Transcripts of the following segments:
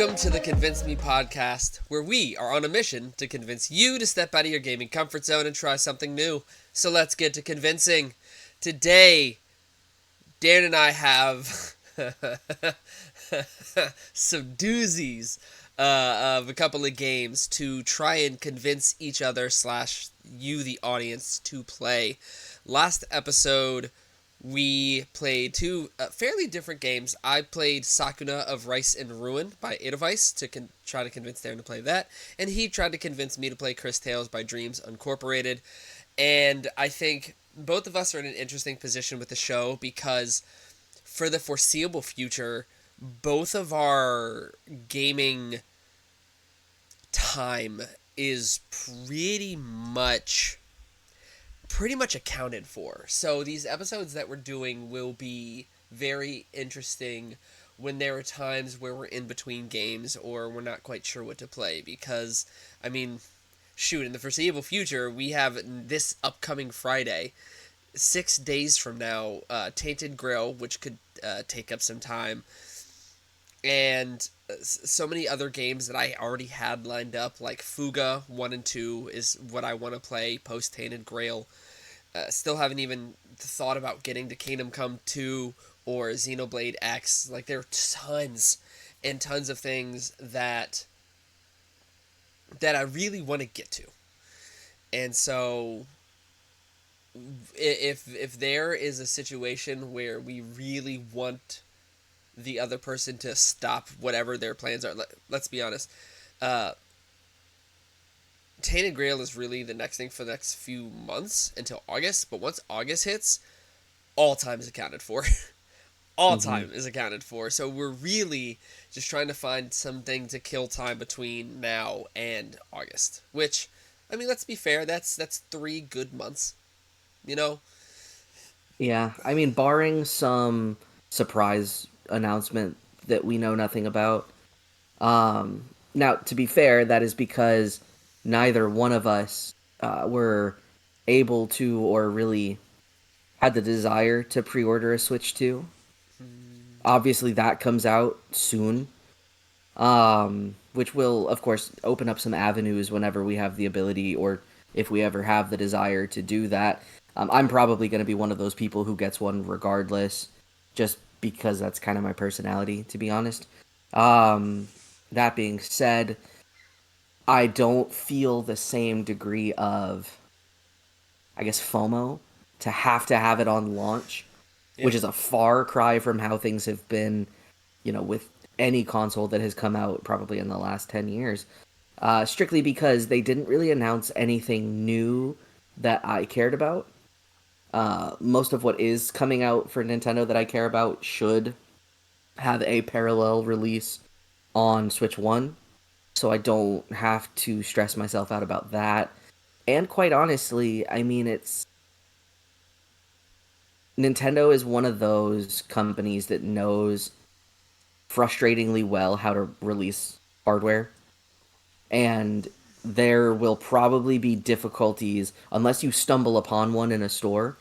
Welcome to the Convince Me podcast, where we are on a mission to convince you to step out of your gaming comfort zone and try something new. So let's get to convincing. Today, Dan and I have some doozies of a couple of games to try and convince each other / you, the audience, to play. Last episode, we played two fairly different games. I played Sakuna of Rice and Ruin by Edelweiss to try to convince Darren to play that, and he tried to convince me to play Chris Tales by Dreams Incorporated. And I think both of us are in an interesting position with the show because for the foreseeable future, both of our gaming time is pretty much accounted for. So these episodes that we're doing will be very interesting when there are times where we're in between games or we're not quite sure what to play. Because, I mean, shoot, in the foreseeable future, we have this upcoming Friday, 6 days from now, Tainted Grail, which could take up some time. And so many other games that I already had lined up, like Fuga 1 and 2 is what I want to play post Tainted Grail. Still haven't even thought about getting to Kingdom Come 2 or Xenoblade X. Like, there are tons and tons of things that I really want to get to. And so if there is a situation where we really want the other person to stop whatever their plans are, let's be honest, Tainted Grail is really the next thing for the next few months until August. But once August hits, all time is accounted for. Time is accounted for. So we're really just trying to find something to kill time between now and August. Which, I mean, let's be fair, that's 3 good months. You know? Yeah, I mean, barring some surprise announcement that we know nothing about. Now, to be fair, that is because neither one of us were able to or really had the desire to pre-order a Switch 2. Obviously, that comes out soon, which will, of course, open up some avenues whenever we have the ability or if we ever have the desire to do that. I'm probably going to be one of those people who gets one regardless, just because that's kind of my personality, to be honest. That being said, I don't feel the same degree of, I guess, FOMO to have it on launch, Yeah. which is a far cry from how things have been, with any console that has come out probably in the last 10 years. Strictly because they didn't really announce anything new that I cared about. Most of what is coming out for Nintendo that I care about should have a parallel release on Switch 1, so I don't have to stress myself out about that. And quite honestly, I mean, Nintendo is one of those companies that knows frustratingly well how to release hardware, and there will probably be difficulties unless you stumble upon one in a store.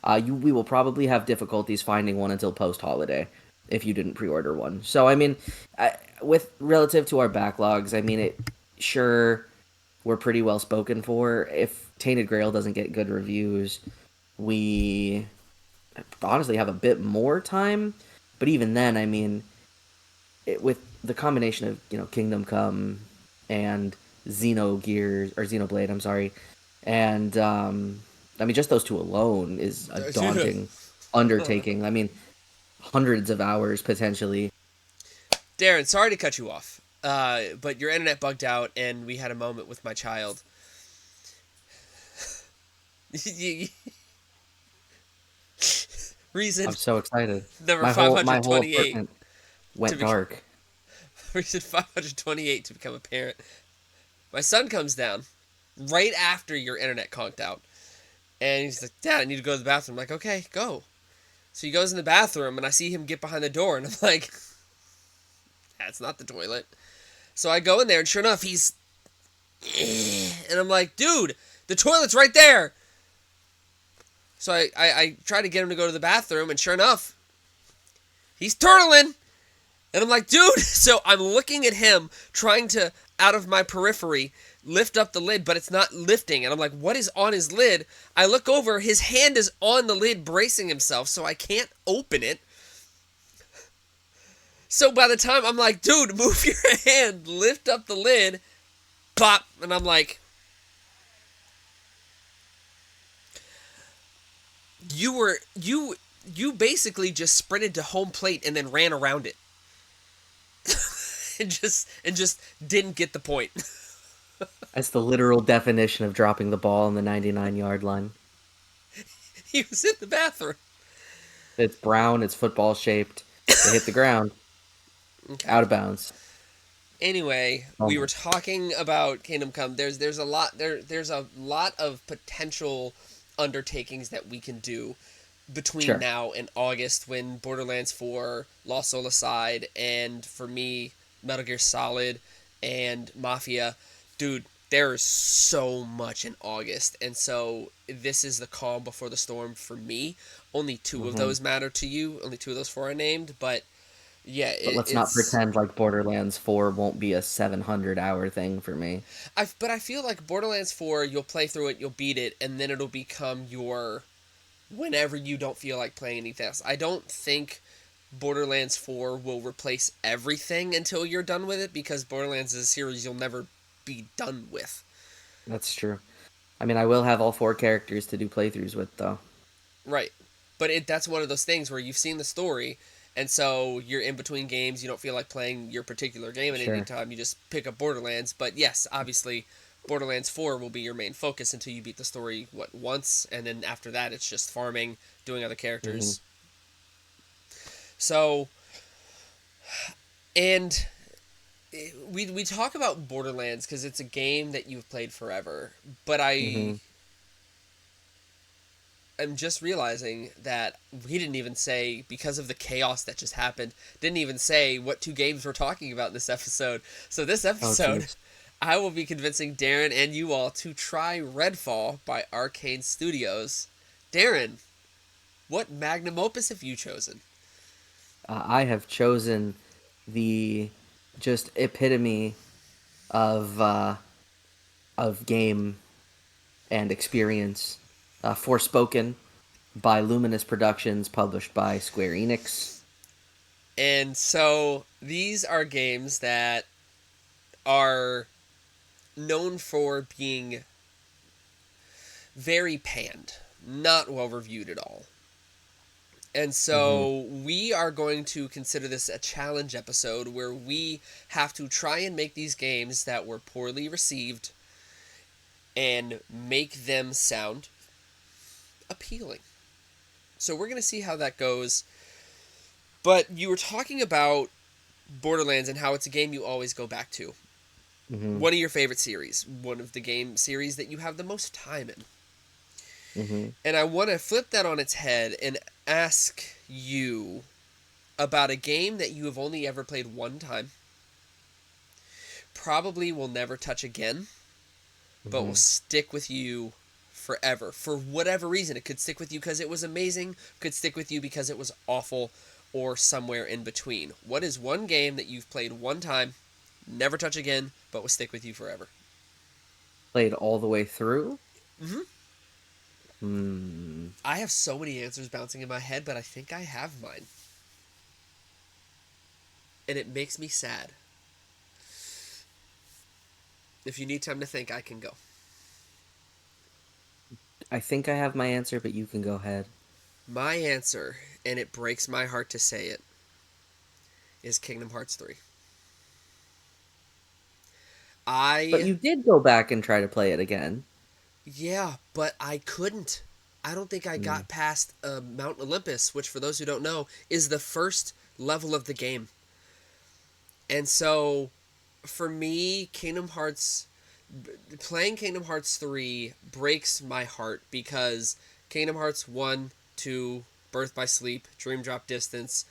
We will probably have difficulties finding one until post holiday if you didn't pre-order one. So I mean, with relative to our backlogs, I mean sure, we're pretty well spoken for. If Tainted Grail doesn't get good reviews, we honestly have a bit more time. But even then, I mean, with the combination of Kingdom Come and Xenoblade, I'm sorry, and I mean, just those two alone is a daunting undertaking. I mean, hundreds of hours potentially. Darren, sorry to cut you off, but your internet bugged out, and we had a moment with my child. Reason I'm so excited. number My whole 528 apartment went dark. Reason 528 to become a parent. My son comes down right after your internet conked out, and he's like, "Dad, I need to go to the bathroom." I'm like, "Okay, go." So he goes in the bathroom, and I see him get behind the door, and I'm like, "That's not the toilet." So I go in there, and sure enough, he's... And I'm like, "Dude, the toilet's right there!" So I try to get him to go to the bathroom, and sure enough, he's turtling! And I'm like, dude, so I'm looking at him trying to, out of my periphery, lift up the lid, but it's not lifting. And I'm like, what is on his lid? I look over, his hand is on the lid bracing himself, so I can't open it. So by the time I'm like, dude, move your hand, lift up the lid, pop, and I'm like, you basically just sprinted to home plate and then ran around it. and just didn't get the point. That's the literal definition of dropping the ball on the 99-yard line. He was in the bathroom. It's brown, it's football shaped. It hit the ground, Okay. out of bounds. Anyway, we were Almost. talking about Kingdom Come. There's a lot of potential undertakings that we can do between Sure. now and August when Borderlands 4, Lost Soul aside, and for me, Metal Gear Solid and Mafia. Dude, there is so much in August, and so this is the calm before the storm for me. Only two of Hmm. those matter to you. Only two of those four I named, but yeah, But let's not it's. pretend like Borderlands 4 won't be a 700-hour thing for me. But I feel like Borderlands 4, you'll play through it, you'll beat it, and then it'll become your whenever you don't feel like playing anything else. I don't think Borderlands 4 will replace everything until you're done with it, because Borderlands is a series you'll never be done with. That's true. I mean, I will have all 4 characters to do playthroughs with, though. Right. But that's one of those things where you've seen the story, and so you're in between games, you don't feel like playing your particular game at any Sure. time, you just pick up Borderlands. But yes, obviously, Borderlands 4 will be your main focus until you beat the story, once, and then after that, it's just farming, doing other Hmm. characters. So, and we talk about Borderlands because it's a game that you've played forever, but Hmm. I'm just realizing that we didn't even say, because of the chaos that just happened, didn't even say what two games we're talking about in this episode. So this Oh, episode, jeez. I will be convincing Darren and you all to try Redfall by Arcane Studios. Darren, what magnum opus have you chosen? I have chosen the just epitome of game and experience. Forspoken by Luminous Productions, published by Square Enix. And so these are games that are known for being very panned, not well reviewed at all. And Hmm. so we are going to consider this a challenge episode where we have to try and make these games that were poorly received and make them sound appealing. So we're going to see how that goes. But you were talking about Borderlands and how it's a game you always go back to. Hmm. One of your favorite series, one of the game series that you have the most time in. Hmm. And I want to flip that on its head and ask you about a game that you have only ever played one time, probably will never touch again, but will Hmm. stick with you forever. For whatever reason, it could stick with you because it was amazing, could stick with you because it was awful, or somewhere in between. What is one game that you've played one time, never touch again, but will stick with you forever? Played all the way through. Mm-hmm. Hmm. I have so many answers bouncing in my head, but I think I have mine. And it makes me sad. If you need time to think, I can go. I think I have my answer, but you can go ahead. My answer, and it breaks my heart to say it, is Kingdom Hearts 3. But I, you did go back and try to play it again. yeah, but I couldn't. I don't think I Hmm. got past Mount Olympus, which, for those who don't know, is the first level of the game. And so, for me, playing Kingdom Hearts 3 breaks my heart because Kingdom Hearts 1, 2, Birth by Sleep, Dream Drop Distance,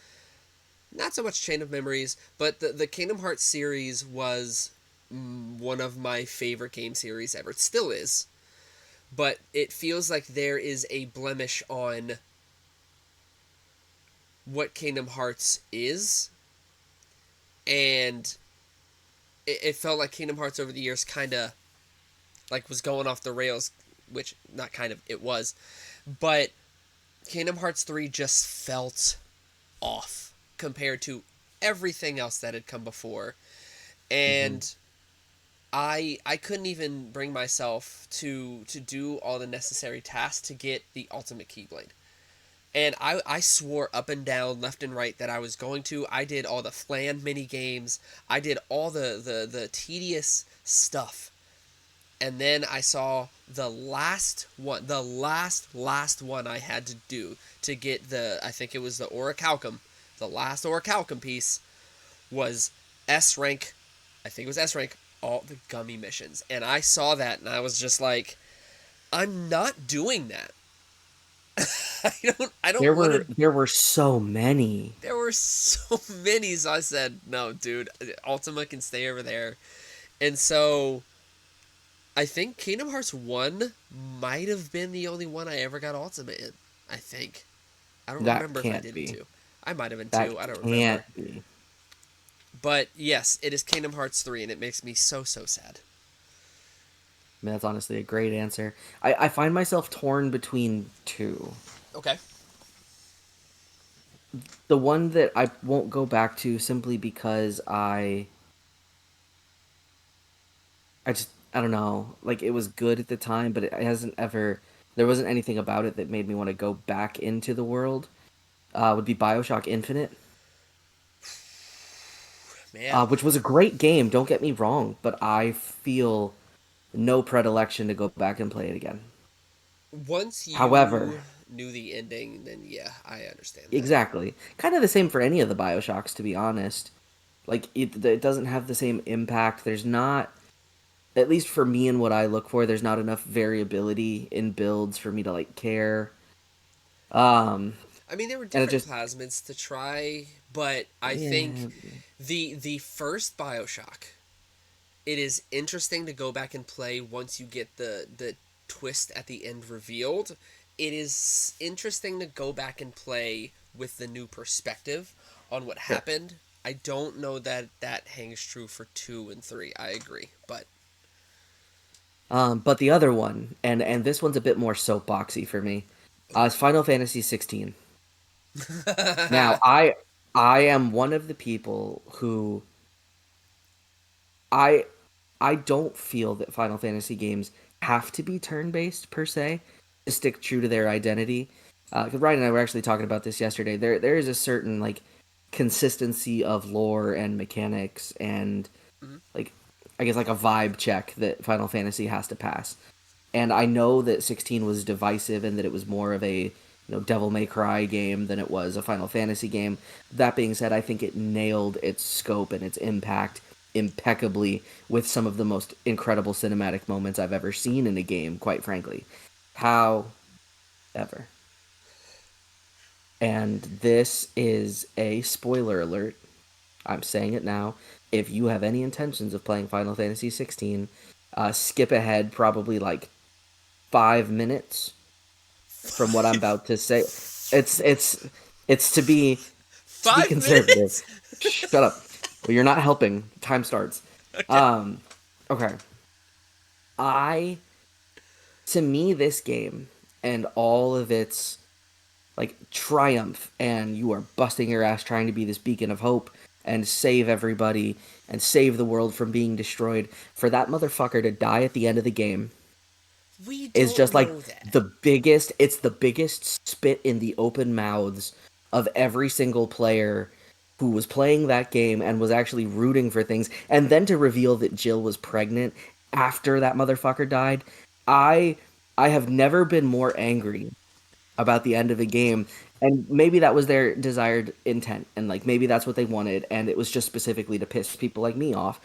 not so much Chain of Memories, but the Kingdom Hearts series was one of my favorite game series ever. It still is. But it feels like there is a blemish on what Kingdom Hearts is and it felt like Kingdom Hearts over the years kind of like was going off the rails, which not kind of it was, but Kingdom Hearts 3 just felt off compared to everything else that had come before. Hmm. And I couldn't even bring myself to do all the necessary tasks to get the ultimate Keyblade. And I swore up and down, left and right, that I was going to. I did all the flan mini games. I did all the tedious stuff. And then I saw the last one, last one I had to do to get I think it was the Orichalcum. The last Orichalcum piece was S rank. I think it was S rank, all the gummy missions. And I saw that and I was just like, I'm not doing that. I don't want to. There were so many. There were so many, so I said, no, dude, Ultima can stay over there. And so I think Kingdom Hearts 1 might have been the only one I ever got Ultima in. I think. I don't That remember if I can't did in be. 2. I might have been That 2. I don't remember. can't be. But yes, it is Kingdom Hearts 3, and it makes me so, so sad. I mean, that's honestly a great answer. I find myself torn between two. Okay. The one that I won't go back to simply because I don't know, like it was good at the time, but it hasn't ever there wasn't anything about it that made me want to go back into the world. Would be BioShock Infinite, Man. which was a great game. Don't get me wrong, but I feel no predilection to go back and play it again. Once However, you knew the ending, then yeah, I understand that. exactly, kind of the same for any of the BioShocks, to be honest. Like it doesn't have the same impact. There's not, at least for me and what I look for, there's not enough variability in builds for me to like care. Um, I mean, there were and it different just plasmids to try, but I think yeah, the first BioShock, it is interesting to go back and play once you get the twist at the end revealed. It is interesting to go back and play with the new perspective on what sure. happened. I don't know that that hangs true for 2 and 3. I agree, but But the other one, and this one's a bit more soapboxy for me, is Final Fantasy 16. Now, I am one of the people who I I don't feel that Final Fantasy games have to be turn-based per se to stick true to their identity. 'Cause Ryan and I were actually talking about this yesterday. There is a certain like consistency of lore and mechanics and Mhm. like I guess like a vibe check that Final Fantasy has to pass. And I know that 16 was divisive and that it was more of a Devil May Cry game than it was a Final Fantasy game. That being said, I think it nailed its scope and its impact impeccably with some of the most incredible cinematic moments I've ever seen in a game, quite frankly. However, and this is a spoiler alert, I'm saying it now. If you have any intentions of playing Final Fantasy 16, skip ahead probably like 5 minutes from what I'm 5 about to say. It's it's it's to be 5 conservative. minutes. Shut up. Well, you're not helping. Time starts. Okay. Um, okay. I to me this game and all of its like triumph and you are busting your ass trying to be this beacon of hope and save everybody and save the world from being destroyed for that motherfucker to die at the end of the game We is don't just like know that. the biggest spit in the open mouths of every single player who was playing that game and was actually rooting for things, and then to reveal that Jill was pregnant after that motherfucker died. I i have never been more angry about the end of a game, and maybe that was their desired intent, and like maybe that's what they wanted, and it was just specifically to piss people like me off,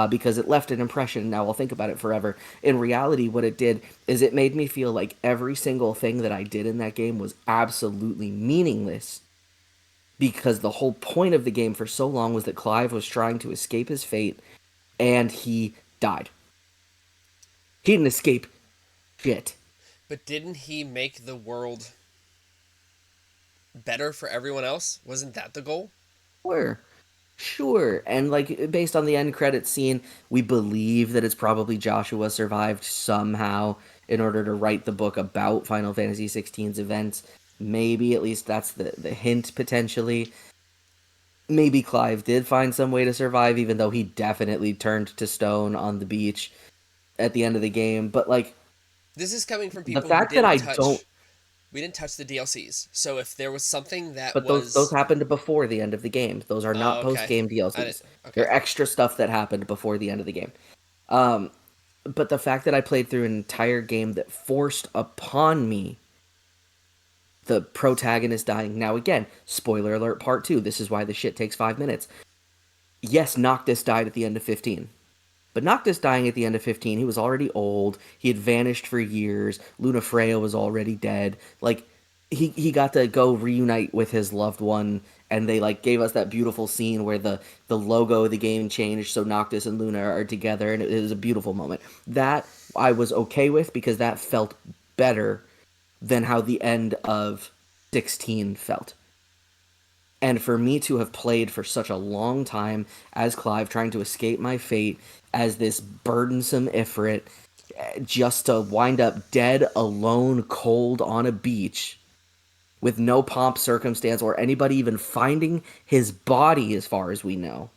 because it left an impression. Now I'll think about it forever. In reality, what it did is it made me feel like every single thing that I did in that game was absolutely meaningless, because the whole point of the game for so long was that Clive was trying to escape his fate, and he died. He didn't escape shit. But didn't he make the world better for everyone else? Wasn't that the goal? Where? Sure, and like based on the end credit scene, we believe that it's probably Joshua survived somehow in order to write the book about Final Fantasy 16's events. Maybe at least that's the hint potentially. Maybe Clive did find some way to survive, even though he definitely turned to stone on the beach at the end of the game. But like This is coming from the people who fact that didn't I don't, touch. We didn't touch the DLCs. So if there was something that but those was, happened before the end of the game. Those are oh, not post okay, game I didn't. DLCs. Okay, They're extra stuff that happened before the end of the game. Um, but the fact that I played through an entire game that forced upon me the protagonist dying. Now, again, spoiler alert part two. This is why the shit takes 5 minutes. Yes, Noctis died at the end of 15. But Noctis dying at the end of 15, he was already old. He had vanished for years. Luna Freya was already dead. Like, he got to go reunite with his loved one, and they like gave us that beautiful scene where the logo of the game changed so Noctis and Luna are together, and it was a beautiful moment. That I was okay with because that felt better than how the end of 16 felt. And for me to have played for such a long time as Clive, trying to escape my fate as this burdensome Ifrit, just to wind up dead, alone, cold on a beach with no pomp, circumstance, or anybody even finding his body, as far as we know,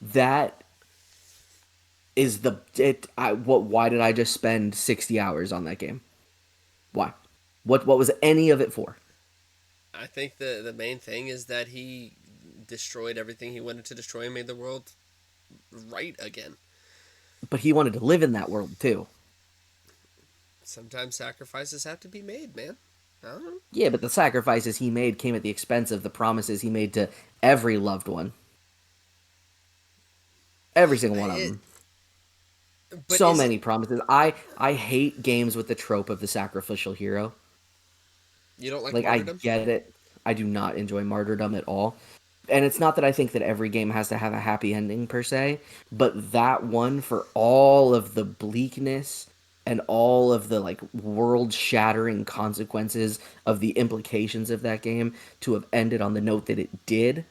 that is the it. I what? Why did I just spend 60 hours on that game? Why? What was any of it for? I think the main thing is that he destroyed everything he wanted to destroy and made the world right again. But he wanted to live in that world too. Sometimes sacrifices have to be made, man. I don't know. Yeah, but the sacrifices he made came at the expense of the promises he made to every loved one. Every single one of It, them. but So is many promises. I hate games with the trope of the sacrificial hero. you don't like Like I martyrdom? get it. I do not enjoy martyrdom at all. And it's not that I think that every game has to have a happy ending per se, but that one, for all of the bleakness and all of the like world shattering consequences of the implications of that game, to have ended on the note that it did,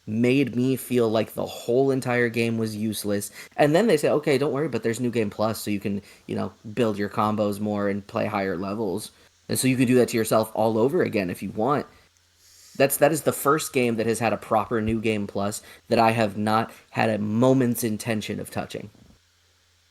made me feel like the whole entire game was useless. And then they say, okay, don't worry, but there's New Game Plus, so you can, build your combos more and play higher levels. And so you can do that to yourself all over again if you want. That is the first game that has had a proper New Game Plus that I have not had a moment's intention of touching.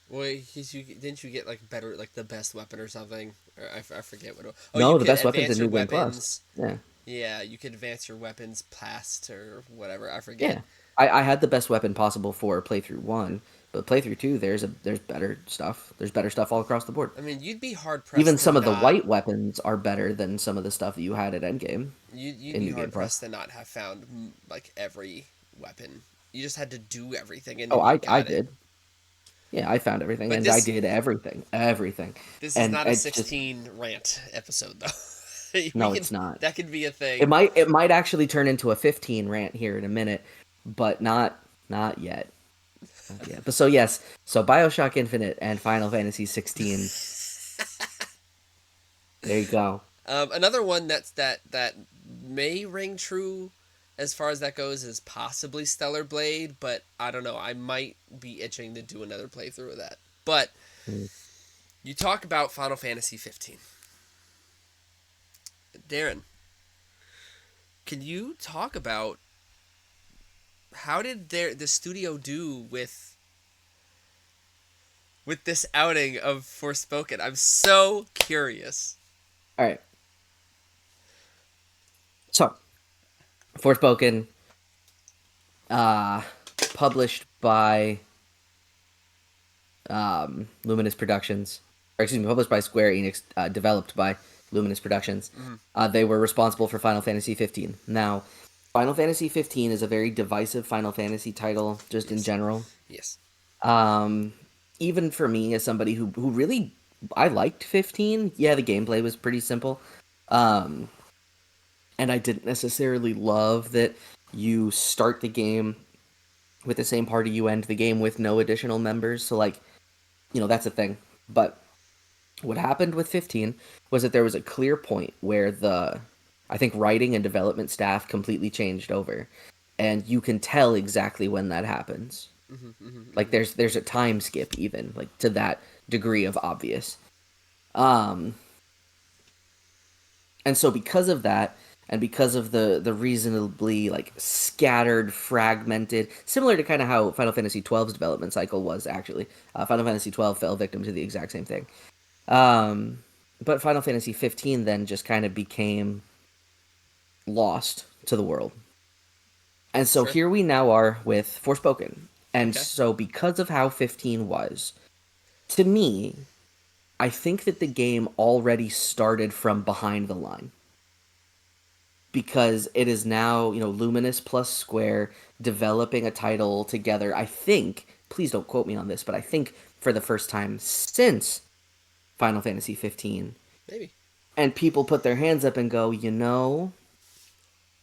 Well, didn't you get like better, like the best weapon or something? Or I forget what. Oh, you No, the could best weapon's advance in your New Game Plus. weapons. Yeah. Yeah, you could advance your weapons past or whatever. I forget. Yeah. I had the best weapon possible for playthrough one, but playthrough two, there's better stuff. There's better stuff all across the board. I mean, you'd be hard Even pressed to some of the not. white weapons are better than some of the stuff that you had at Endgame You'd in be New Game hard Plus. pressed to not have found like every weapon. You just had to do everything, and Oh, then you I got it. did. Yeah, I found everything, But and I did everything, this is and not a it's just 16 rant episode though. we no, can it's not. that could be a It thing. might actually turn into a 15 rant here in a minute, but not yet. Not yet. But so yes, so BioShock Infinite and Final Fantasy 16. There you go. Another one that may ring true as far as that goes is possibly Stellar Blade, but I don't know. I might be itching to do another playthrough of that. But Mm. you talk about Final Fantasy 15. Darren, can you talk about how did the studio do with this outing of Forspoken? I'm so curious. All right. So, Forspoken, uh, published by Luminous Productions, or excuse me, published by Square Enix, developed by Luminous Productions. Mm-hmm. They were responsible for Final Fantasy 15. Now, Final Fantasy 15 is a very divisive Final Fantasy title, just in Yes. general. Yes. Um, Even for me, as somebody who really I liked 15. Yeah, the gameplay was pretty simple. Um, and I didn't necessarily love that you start the game with the same party you end the game with, no additional members. So like, that's a thing. But what happened with 15 was that there was a clear point where I think writing and development staff completely changed over. and you can tell exactly when that happens. Hmm. Hmm. Like Hmm. there's a time skip even like to that degree of obvious. Um, and so because of that, and because of the reasonably like scattered, fragmented, similar to kind of how Final Fantasy XII's development cycle was actually. Final Fantasy XII fell victim to the exact same thing. Um, but Final Fantasy 15 then just kind of became lost to the world. And so Sure. here we now are with Forspoken. And Okay. so because of how 15 was, to me, I think that the game already started from behind the line because it is now, Luminous plus Square developing a title together. I think, please don't quote me on this, but I think for the first time since Final Fantasy 15, Maybe. and people put their hands up and go,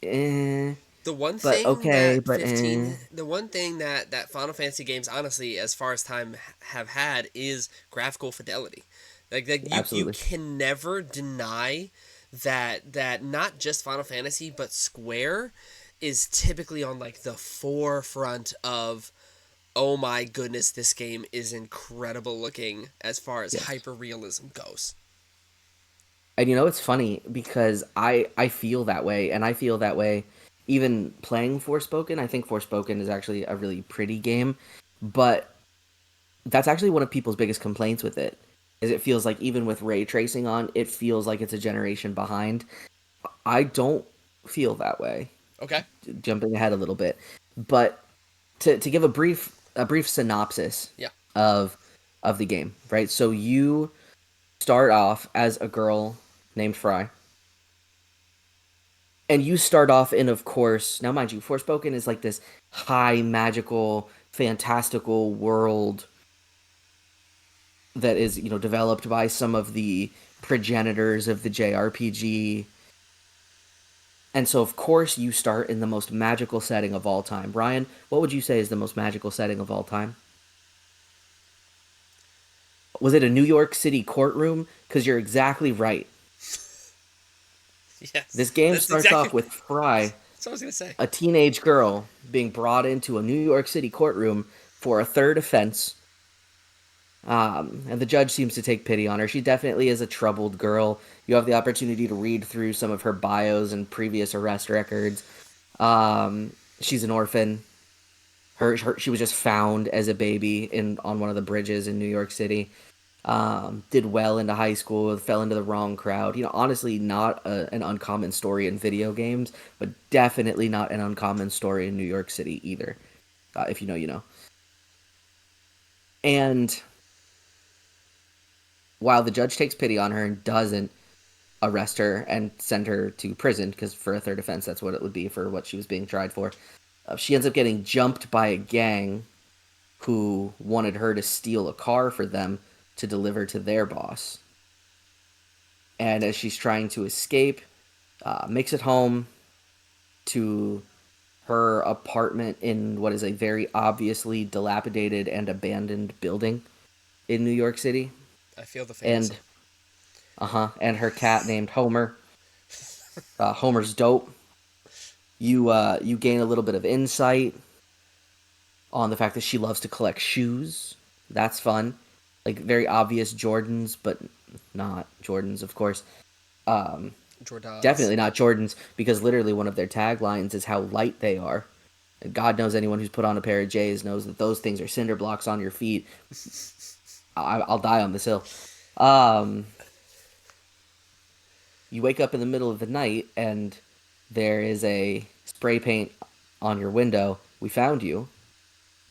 eh, The one but thing okay, that but 15, the one thing that Final Fantasy games, honestly, as far as time have had, is graphical fidelity. Like you absolutely. can never deny that not just Final Fantasy but Square is typically on like the forefront of, oh my goodness, this game is incredible looking as far as Yes. hyper realism goes. And it's funny because I feel that way, and I feel that way even playing Forspoken. I think Forspoken is actually a really pretty game, but that's actually one of people's biggest complaints with it. Is it feels like even with ray tracing on, it feels like it's a generation behind. I don't feel that way. Okay. Jumping ahead a little bit, but to give a brief synopsis Yeah. of of the game, right? So you start off as a girl named Fry, and you start off in, of course, now mind you, Forspoken is like this high magical, fantastical world that is, developed by some of the progenitors of the JRPG. And so, of course, you start in the most magical setting of all time. Brian, what would you say is the most magical setting of all time? Was it a New York City courtroom? Because you're exactly right. Yes. This game That's starts exactly off with Fry, that's what I was gonna say. a teenage girl, being brought into a New York City courtroom for a third offense. And the judge seems to take pity on her. She definitely is a troubled girl. You have the opportunity to read through some of her bios and previous arrest records. She's an orphan. She was just found as a baby in on one of the bridges in New York City. Did well into high school, fell into the wrong crowd. Honestly, not an uncommon story in video games, but definitely not an uncommon story in New York City either. If you know, you know. And while the judge takes pity on her and doesn't arrest her and send her to prison, because for a third offense, that's what it would be for what she was being tried for, she ends up getting jumped by a gang who wanted her to steal a car for them to deliver to their boss. And as she's trying to escape, makes it home to her apartment in what is a very obviously dilapidated and abandoned building in New York City. I feel the And fantasy. and her cat named Homer. Homer's dope. You gain a little bit of insight on the fact that she loves to collect shoes. That's fun. Like very obvious Jordans, but not Jordans, of course. Um, Jordans. Definitely not Jordans, because literally one of their taglines is how light they are. And God knows anyone who's put on a pair of J's knows that those things are cinder blocks on your feet. I'll die on this hill. Um, you wake up in the middle of the night and there is a spray paint on your window. We found you,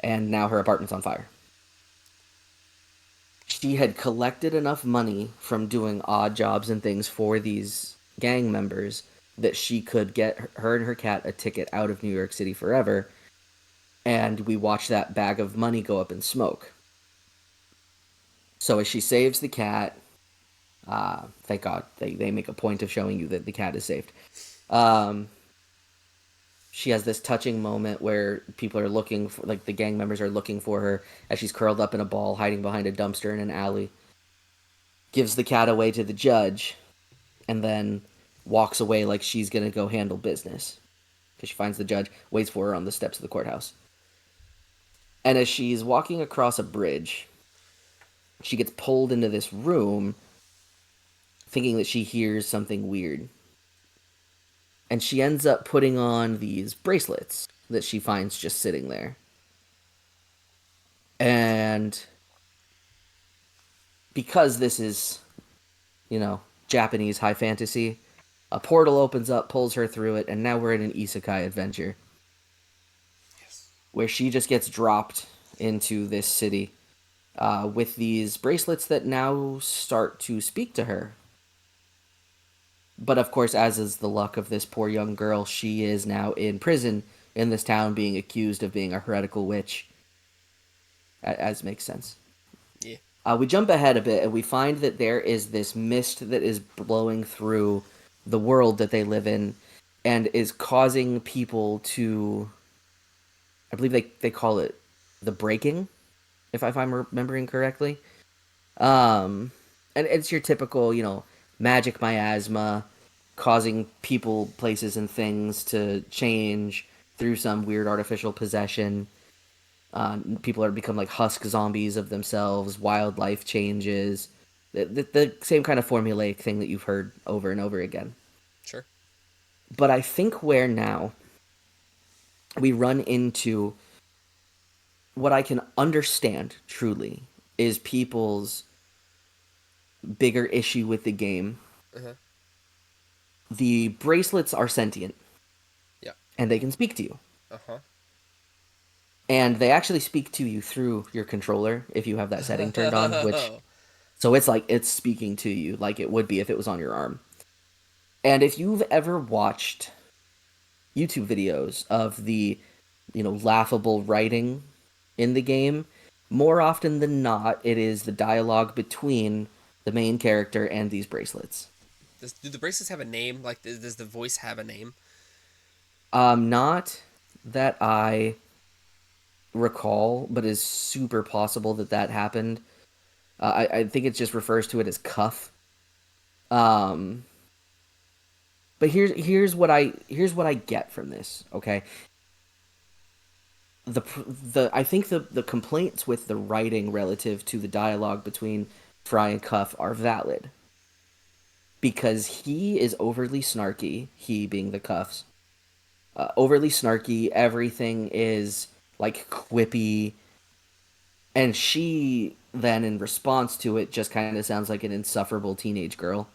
and now her apartment's on fire. She had collected enough money from doing odd jobs and things for these gang members that she could get her and her cat a ticket out of New York City forever. And we watch that bag of money go up in smoke. So as she saves the cat, thank God they make a point of showing you that the cat is saved. Um, she has this touching moment where people are looking for, like the gang members are looking for her as she's curled up in a ball, hiding behind a dumpster in an alley. Gives the cat away to the judge, and then walks away like she's gonna go handle business. because she finds the judge, waits for her on the steps of the courthouse. And as she's walking across a bridge, she gets pulled into this room thinking that she hears something weird. And she ends up putting on these bracelets that she finds just sitting there. And because this is, Japanese high fantasy, a portal opens up, pulls her through it, and now we're in an isekai adventure Yes. where she just gets dropped into this city with these bracelets that now start to speak to her. But of course, as is the luck of this poor young girl, she is now in prison in this town being accused of being a heretical witch, as makes sense. Yeah. We jump ahead a bit and we find that there is this mist that is blowing through the world that they live in and is causing people to, I believe they call it the breaking, if I'm remembering correctly. Um, and it's your typical, magic miasma causing people, places, and things to change through some weird artificial possession. People are become like husk zombies of themselves. Wildlife changes. The same kind of formulaic thing that you've heard over and over again. Sure. But I think where now we run into what I can understand truly is people's bigger issue with the game. Uh-huh. The bracelets are sentient Yeah. and they can speak to you. Uh-huh. And they actually speak to you through your controller if you have that setting turned on, which Oh. so it's like it's speaking to you like it would be if it was on your arm. And if you've ever watched YouTube videos of the, laughable writing in the game, more often than not, it is the dialogue between the main character and these bracelets. Do the bracelets have a name? Like, does the voice have a name? Not that I recall, but it's super possible that that happened. I think it just refers to it as cuff. Um, but here's what I get from this. Okay, the I think the complaints with the writing relative to the dialogue between Fry and Cuff are valid because he is overly snarky. He being the Cuffs, overly snarky. Everything is like quippy, and she then, in response to it, just kind of sounds like an insufferable teenage girl.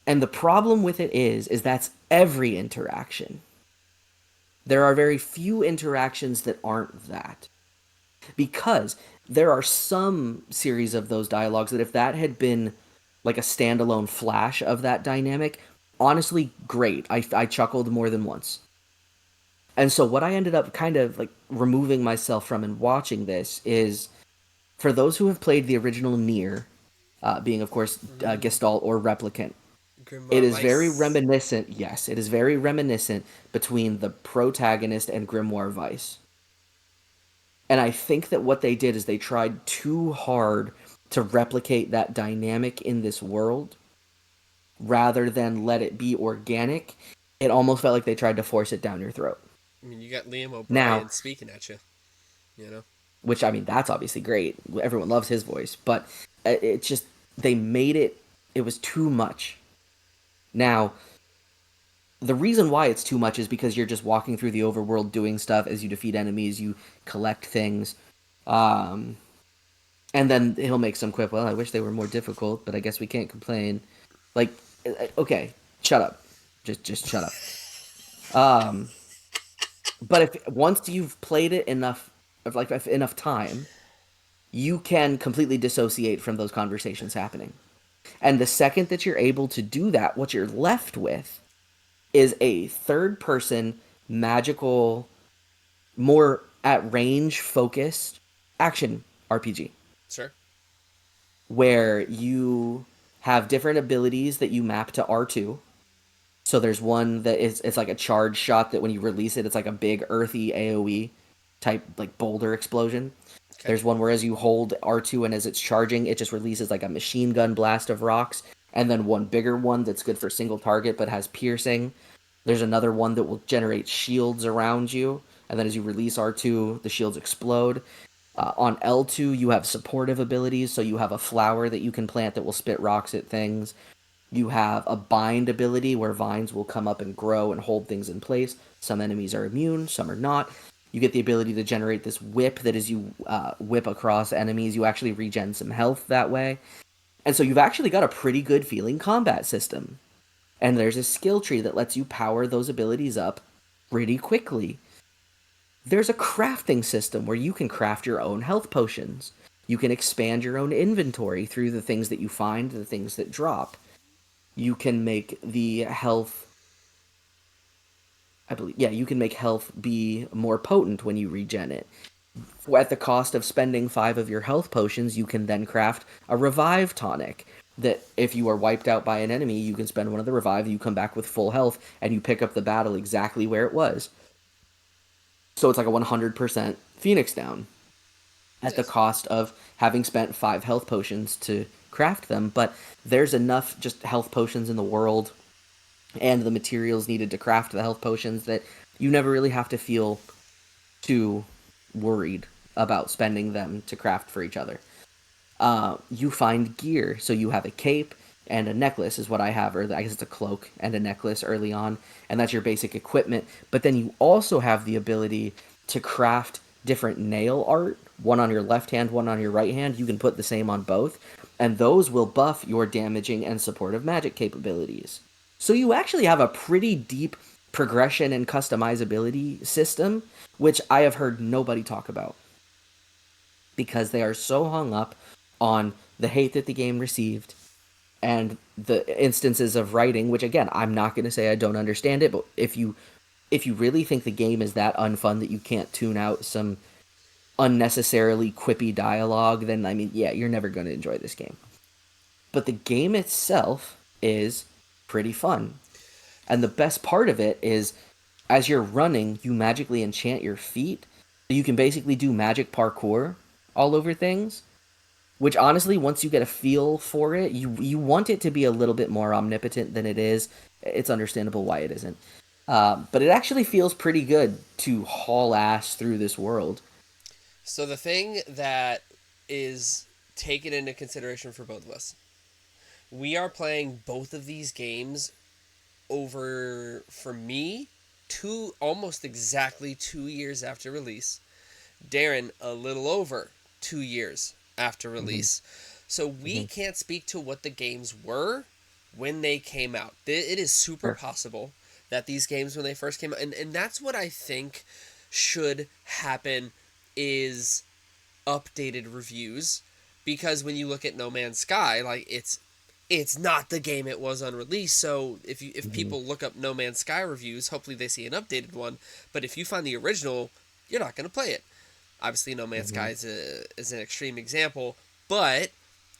And the problem with it is that's every interaction. There are very few interactions that aren't that. Because there are some series of those dialogues that if that had been like a standalone flash of that dynamic, honestly, great. I chuckled more than once. And so what I ended up kind of like removing myself from and watching this is for those who have played the original Nier, being of course Mm. Gestalt or Replicant, it Grimoire is very Vice. reminiscent. Yes, it is very reminiscent between the protagonist and Grimoire Vice. And I think that what they did is they tried too hard to replicate that dynamic in this world rather than let it be organic. It almost felt like they tried to force it down your throat. I mean, you got Liam Now, O'Brien speaking at you. You know. which I mean, that's obviously great. Everyone loves his voice, but it just, they made it was too much. Now, the reason why it's too much is because you're just walking through the overworld doing stuff as you defeat enemies, you collect things. Um, And then he'll make some quip. Well, I wish they were more difficult, but I guess we can't complain. Like, okay, shut up. Just shut up. Um, but if once you've played it enough, if enough time, you can completely dissociate from those conversations happening. And the second that you're able to do that, what you're left with is a third person magical, more at range focused action RPG Sure. where you have different abilities that you map to R2. So there's one that is it's like a charge shot that when you release it, it's like a big earthy AoE type like boulder explosion. Okay. There's one where as you hold R2 and as it's charging, it just releases like a machine gun blast of rocks. And then one bigger one that's good for single target but has piercing. There's another one that will generate shields around you, and then as you release R2, the shields explode. On L2, you have supportive abilities, so you have a flower that you can plant that will spit rocks at things. You have a bind ability where vines will come up and grow and hold things in place. Some enemies are immune, some are not. You get the ability to generate this whip that as you whip across enemies, you actually regen some health that way. And so you've actually got a pretty good feeling combat system. And there's a skill tree that lets you power those abilities up pretty quickly. There's a crafting system where you can craft your own health potions. You can expand your own inventory through the things that you find, the things that drop. You can make the health, I believe, yeah, you can make health be more potent when you regen it. At the cost of spending 5 of your health potions, you can then craft a revive tonic. That if you are wiped out by an enemy, you can spend one of the revive, you come back with full health, and you pick up the battle exactly where it was. So it's like a 100% Phoenix down at the Nice. cost of having spent 5 health potions to craft them. But there's enough just health potions in the world and the materials needed to craft the health potions that you never really have to feel too worried about spending them to craft for each other. You find gear, so you have a cape and a necklace is what I have, or I guess it's a cloak and a necklace early on, and that's your basic equipment. But then you also have the ability to craft different nail art, one on your left hand, one on your right hand. You can put the same on both, and those will buff your damaging and supportive magic capabilities. So you actually have a pretty deep progression and customizability system, which I have heard nobody talk about because they are so hung up on the hate that the game received and the instances of writing, which again, I'm not going to say I don't understand it, but if you really think the game is that unfun that you can't tune out some unnecessarily quippy dialogue, then I mean, yeah, you're never going to enjoy this game. But the game itself is pretty fun. And the best part of it is as you're running, you magically enchant your feet. You can basically do magic parkour all over things, which honestly, once you get a feel for it, you want it to be a little bit more omnipotent than it is. It's understandable why it isn't. But it actually feels pretty good to haul ass through this world. So the thing that is taken into consideration for both of us, we are playing both of these games over, for me, almost exactly 2 years after release. Darren, a little over 2 years after Mm-hmm, release. So we mm-hmm, can't speak to what the games were when they came out. It is super sure. possible that these games when they first came out, and that's what I think should happen is updated reviews, because when you look at No Man's Sky, like it's not the game it was on release. So if Mm-hmm, people look up No Man's Sky reviews, hopefully they see an updated one. But if you find the original, you're not going to play it. Obviously, No Man's mm-hmm. Sky is an extreme example, but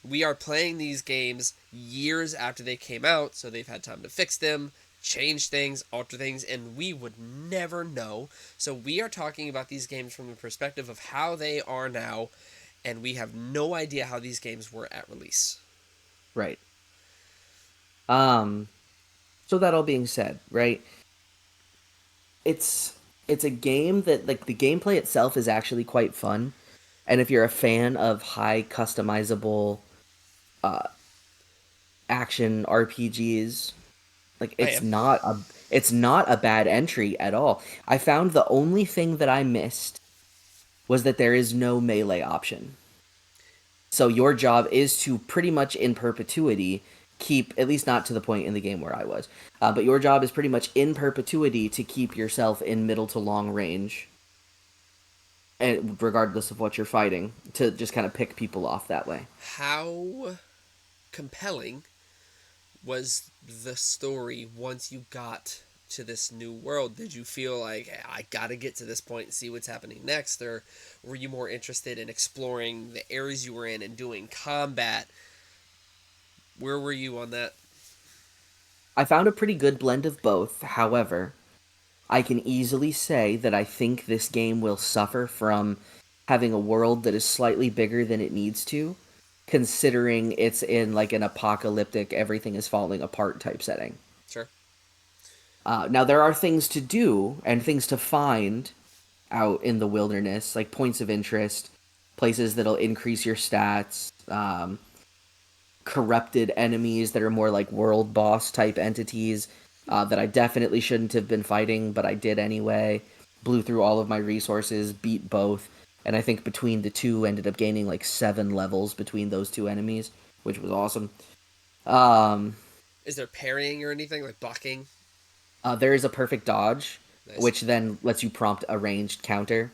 we are playing these games years after they came out, so they've had time to fix them, change things, alter things, and we would never know. So we are talking about these games from the perspective of how they are now, and we have no idea how these games were at release. Right. Um. So that all being said, right? It's it's a game that like the gameplay itself is actually quite fun, and if you're a fan of high customizable uh, action RPGs, like I am. it's not a bad entry at all. I found the only thing that I missed was that there is no melee option. So your job is to pretty much in perpetuity keep, at least not to the point in the game where I was, but your job is pretty much in perpetuity to keep yourself in middle to long range, and regardless of what you're fighting, to just kind of pick people off that way. How compelling was the story once you got to this new world? Did you feel like, "Hey, I gotta get to this point and see what's happening next," or were you more interested in exploring the areas you were in and doing combat? Where were you on that? I found a pretty good blend of both. However, I can easily say that I think this game will suffer from having a world that is slightly bigger than it needs to, considering it's in like an apocalyptic, everything is falling apart type setting. Sure. Now there are things to do and things to find out in the wilderness, like points of interest, places that'll increase your stats, corrupted enemies that are more like world boss type entities that I definitely shouldn't have been fighting, but I did anyway. Blew through all of my resources, beat both, and I think between the two ended up gaining like 7 levels between those two enemies, which was awesome. Um, Is there parrying or anything like blocking? there is a perfect dodge, Nice. which then lets you prompt a ranged counter.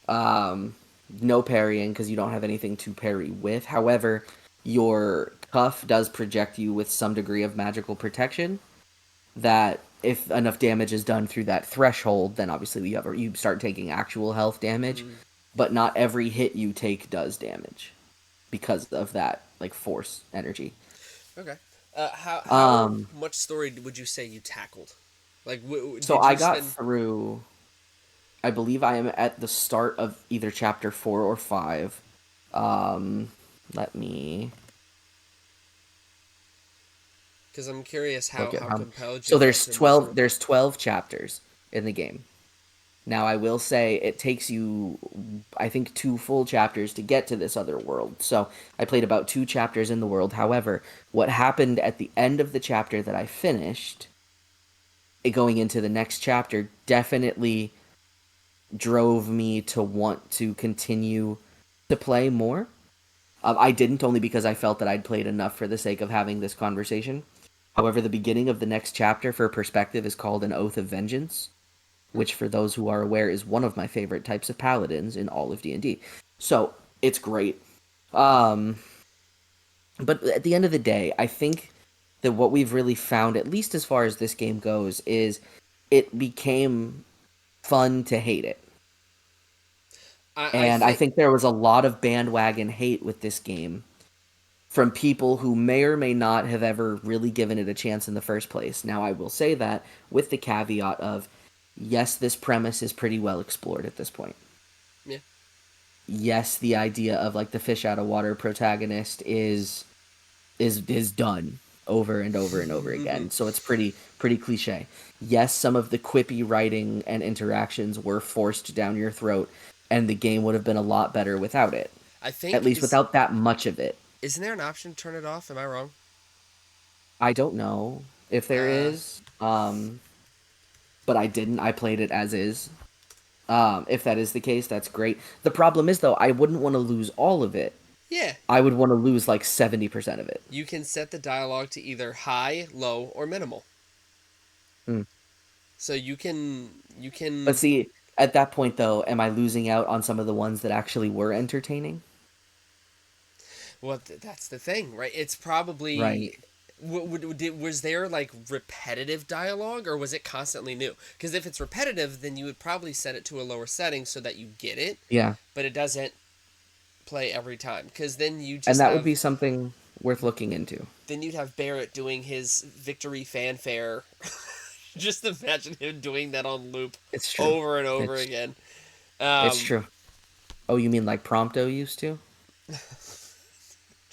Um, no parrying because you don't have anything to parry with. However, your cuff does project you with some degree of magical protection. That if enough damage is done through that threshold, then obviously you start taking actual health damage. Mm, But not every hit you take does damage because of that like force energy. okay. How Um, much story would you say you tackled? Like, so did I you got spend? through. I believe I am at the start of either chapter 4 or 5. Um, let me Because I'm curious look at how how. compelled you So felt there's to move 12. through. There's 12 chapters in the game. Now I will say it takes you, I think, 2 full chapters to get to this other world. So I played about 2 chapters in the world. However, what happened at the end of the chapter that I finished, going into the next chapter, definitely drove me to want to continue to play more. I didn't only because I felt that I'd played enough for the sake of having this conversation. However, the beginning of the next chapter for perspective is called an Oath of Vengeance, Hmm. which for those who are aware is one of my favorite types of paladins in all of D&D. So, it's great. Um but at the end of the day, I think that what we've really found, at least as far as this game goes, is it became fun to hate it. I And I think think there was a lot of bandwagon hate with this game from people who may or may not have ever really given it a chance in the first place. Now, I will say that with the caveat of yes, this premise is pretty well explored at this point. yeah. Yes, the idea of like the fish out of water protagonist is done over and over and over again. So it's pretty cliche. Yes, some of the quippy writing and interactions were forced down your throat, and the game would have been a lot better without it. I At think least without that much of it. isn't there an option to turn it off? Am I wrong? I don't know if there Uh, is, but I didn't. I played it as is. If that is the case, that's great. The problem is though, I wouldn't want to lose all of it. yeah. I would want to lose like 70% of it. You can set the dialogue to either high, low, or minimal. Mm. So you But can. see, at that point though, am I losing out on some of the ones that actually were entertaining? Well, that's the thing, right? It's probably. Right. Was there like repetitive dialogue or was it constantly new? Because if it's repetitive, then you would probably set it to a lower setting so that you get it, Yeah. but it doesn't play every time. Because then you And just that would have be something worth looking into. then you'd have Barrett doing his victory fanfare. Just imagine him doing that on loop It's true. over and over It's again. it's Um, true. Oh, you mean like Prompto used to?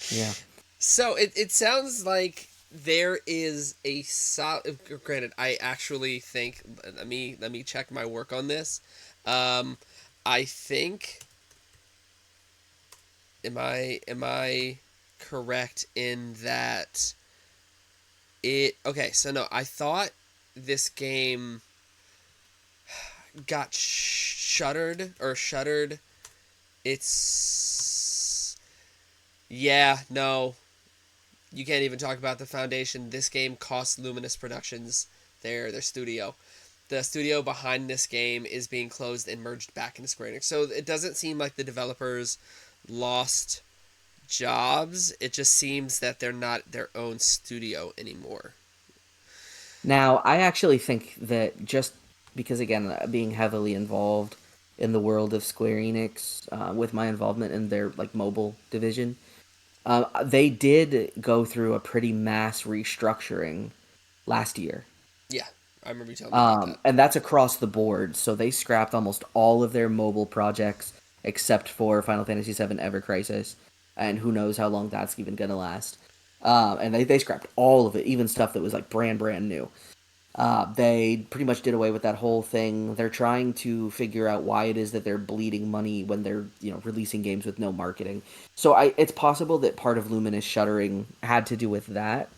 Yeah. so it sounds like there is a solid. Granted, I actually think. Let me check my work on this. Um, I think. Am I correct in that it? Okay, so no, I thought this game got shuttered or shuttered. It's yeah, no, you can't even talk about the foundation. This game cost Luminous Productions their studio. The studio behind this game is being closed and merged back into Square Enix. So it doesn't seem like the developers lost jobs. It just seems that they're not their own studio anymore. Now, I actually think that just because, again, being heavily involved in the world of Square Enix, with my involvement in their like mobile division, they did go through a pretty mass restructuring last year. Yeah, I remember you telling me about that. And that's across the board. So they scrapped almost all of their mobile projects except for Final Fantasy VII Ever Crisis, and who knows how long that's even gonna last. And they scrapped all of it, even stuff that was like brand new. They pretty much did away with that whole thing. They're trying to figure out why it is that they're bleeding money when they're releasing games with no marketing. So it's possible that part of Luminous shuttering had to do with that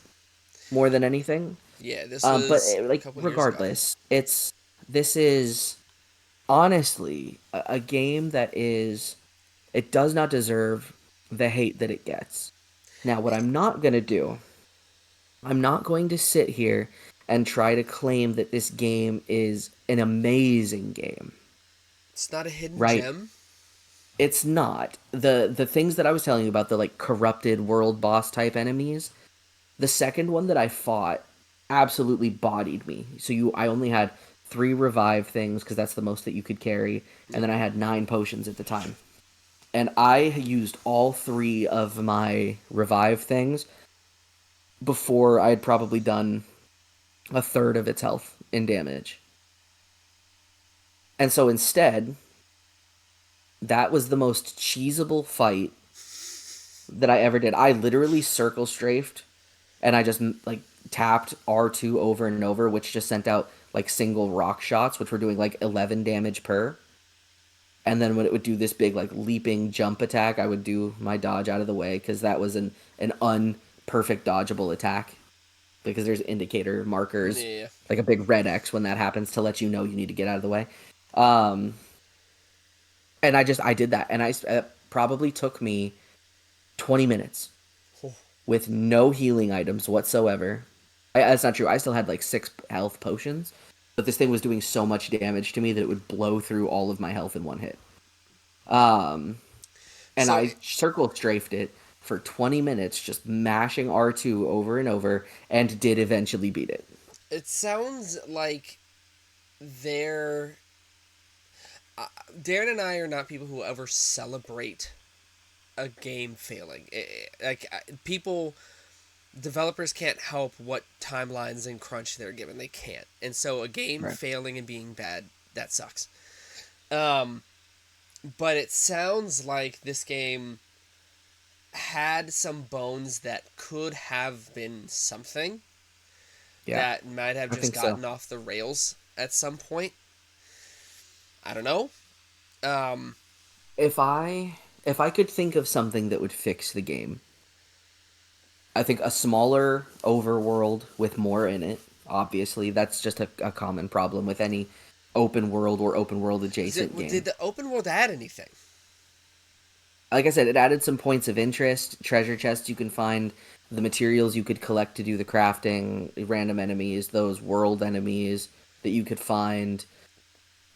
more than anything. Yeah, this But was a like couple years ago. regardless, this is honestly a game that is it does not deserve the hate that it gets. Now, what I'm not gonna do, I'm not going to sit here and try to claim that this game is an amazing game, It's not a hidden right? gem. It's not. The things that I was telling you about, the like corrupted world boss type enemies, the second one that I fought absolutely bodied me. So I only had 3 revive things because that's the most that you could carry, and Yep. then I had 9 potions at the time. And I used all 3 of my revive things before I had probably done a third of its health in damage. And so instead, that was the most cheesable fight that I ever did. I literally circle strafed and I just like tapped R2 over and over, which just sent out like single rock shots, which were doing like 11 damage per. And then when it would do this big like leaping jump attack, I would do my dodge out of the way because that was an unperfect dodgeable attack because there's indicator markers Yeah. like a big red X when that happens to let you know you need to get out of the way. Um, and I did that, and it probably took me 20 minutes Oh, with no healing items whatsoever. That's not true. I still had like 6 health potions, but this thing was doing so much damage to me that it would blow through all of my health in one hit. Um, and so I circle strafed it for 20 minutes, just mashing R2 over and over, and did eventually beat it. it sounds like they're Darren and I are not people who ever celebrate a game failing. People, developers can't help what timelines and crunch they're given. They can't, and so a game Right. failing and being bad, that sucks. Um, but it sounds like this game had some bones that could have been something Yeah, that might have I just think so. gotten off the rails at some point. I don't know. Um, If I could think of something that would fix the game, I think a smaller overworld with more in it. Obviously, that's just a common problem with any open world or open world adjacent did game. the open world add anything? Like I said, it added some points of interest, treasure chests you can find, the materials you could collect to do the crafting, random enemies, those world enemies that you could find.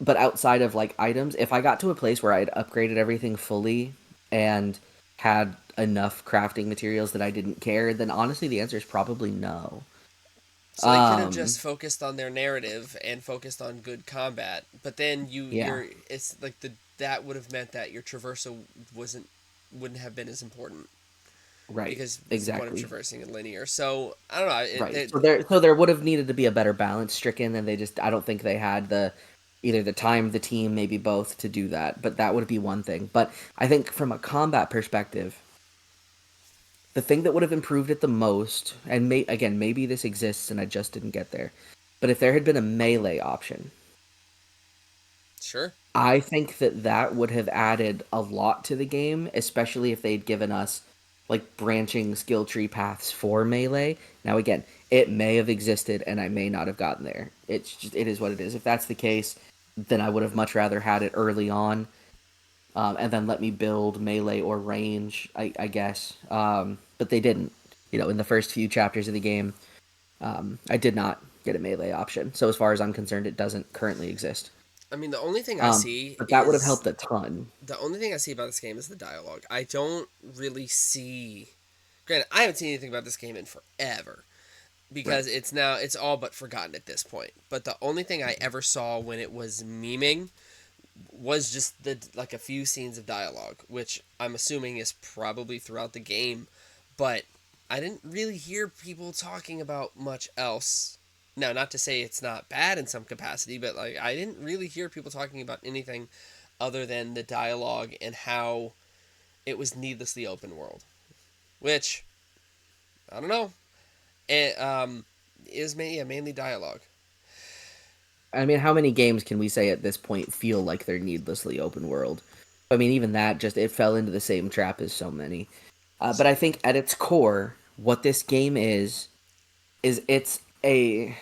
But outside of like items, if I got to a place where I'd upgraded everything fully and had enough crafting materials that I didn't care, then honestly the answer is probably no. So they could have just Um, focused on their narrative and focused on good combat, but then yeah, it's like that would have meant that your traversal wouldn't have been as important right, because what's the point of exactly. traversing in linear? So I don't know. Right. So there would have needed to be a better balance stricken, and I don't think they had the either the time, the team, maybe both to do that. But that would be one thing. But I think from a combat perspective, the thing that would have improved it the most, and again, maybe this exists and I just didn't get there, but if there had been a melee option, Sure. I think that would have added a lot to the game, especially if they'd given us like branching skill tree paths for melee. Now again, it may have existed and I may not have gotten there. It is what it is. If that's the case, then I would have much rather had it early on, and then let me build melee or range. I guess, but they didn't. In the first few chapters of the game, I did not get a melee option. So as far as I'm concerned, it doesn't currently exist. I mean, But that would have helped a ton. the only thing I see about this game is the dialogue. I don't really see. Granted, I haven't seen anything about this game in forever Right. because it's all but forgotten at this point. But the only thing I ever saw when it was memeing was just a few scenes of dialogue, which I'm assuming is probably throughout the game, but I didn't really hear people talking about much else. Now, not to say it's not bad in some capacity, but like I didn't really hear people talking about anything other than the dialogue and how it was needlessly open world, which I don't know. It is mainly dialogue. I mean, how many games can we say at this point feel like they're needlessly open world? I mean, even that just it fell into the same trap as so many. But I think at its core, what this game is it's a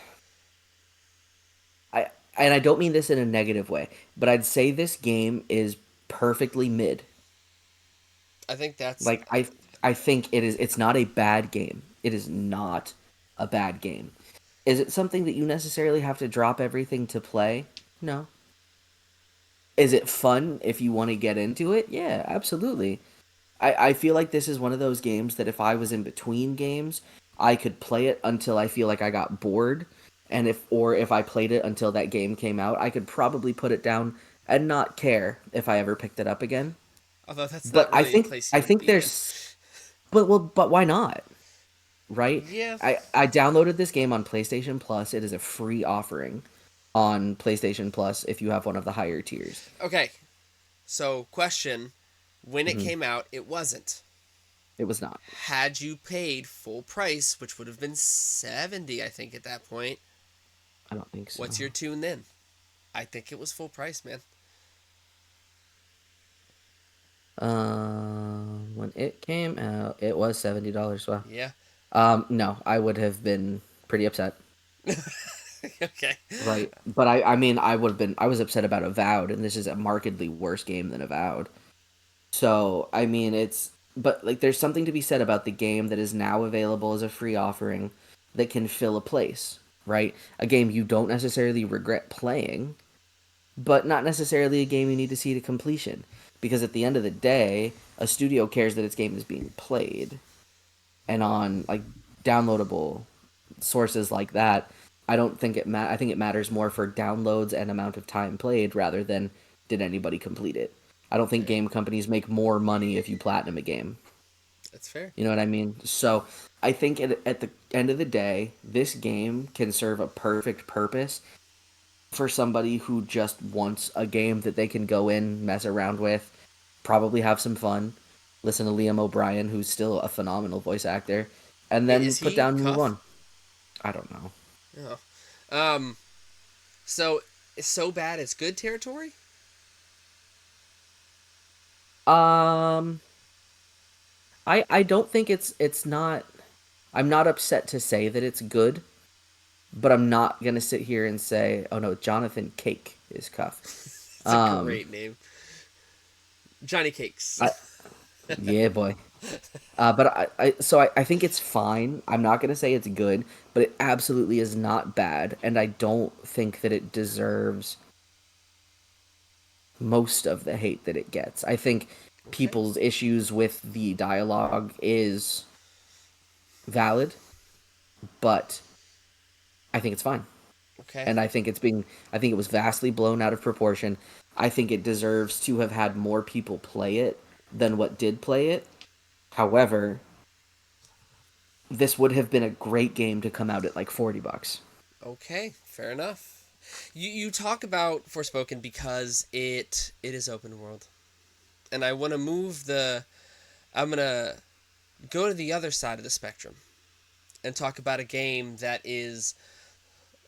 I and I don't mean this in a negative way, but I'd say this game is perfectly mid. I think that's Like I think it's not a bad game. It is not a bad game. Is it something that you necessarily have to drop everything to play? No. Is it fun if you want to get into it? Yeah, absolutely. I feel like this is one of those games that if I was in between games, I could play it until I feel like I got bored. And if I played it until that game came out, I could probably put it down and not care if I ever picked it up again. although that's But not really a place I you would think be in. there's but why not? Right? Yeah. I downloaded this game on PlayStation Plus. It is a free offering on PlayStation Plus if you have one of the higher tiers. Okay. So, question: when it Hmm. came out, it wasn't. It was not. Had you paid full price, which would have been 70, I think, at that point, I don't think so. what's your tune then? I think it was full price, man. When it came out, it was $70. Wow. Yeah. No, I would have been pretty upset. Okay. Right. But I mean, I was upset about Avowed, and this is a markedly worse game than Avowed. So, I mean, but like, there's something to be said about the game that is now available as a free offering that can fill a place, right? A game you don't necessarily regret playing, but not necessarily a game you need to see to completion. Because at the end of the day, a studio cares that its game is being played, and on like downloadable sources like that, I don't think I think it matters more for downloads and amount of time played rather than did anybody complete it. I don't think Fair. game companies make more money if you platinum a game. That's fair. You know what I mean? So I think at the end of the day, this game can serve a perfect purpose for somebody who just wants a game that they can go in, mess around with, probably have some fun, listen to Liam O'Brien, who's still a phenomenal voice actor, and Wait, then is put he down and move cuff? on. I don't know. Oh. Um, so, it's so bad it's good territory? Um, I don't think it's not. I'm not upset to say that it's good, but I'm not gonna sit here and say, oh no, Jonathan Cake is cuff. It's a Um, great name. Johnny Cakes. I yeah boy. But I think it's fine. I'm not gonna say it's good, but it absolutely is not bad, and I don't think that it deserves most of the hate that it gets. I think Okay. people's issues with the dialogue is valid, but I think it's fine. Okay. And I think it was vastly blown out of proportion. I think it deserves to have had more people play it than what did play it. However, this would have been a great game to come out at like $40. Okay. Fair enough. You talk about Forspoken because it is open world, and I want to move the. I'm gonna go to the other side of the spectrum and talk about a game that is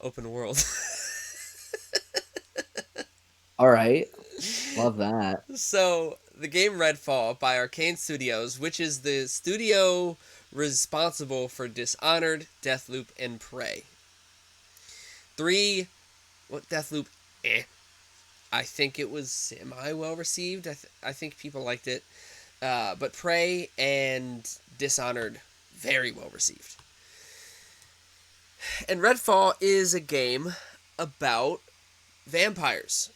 open world. All right. Love that. So, the game Redfall by Arcane Studios, which is the studio responsible for Dishonored, Deathloop, and Prey. Three, what Deathloop? Eh. I think it was semi well received. I think people liked it. But Prey and Dishonored, very well received. And Redfall is a game about vampires.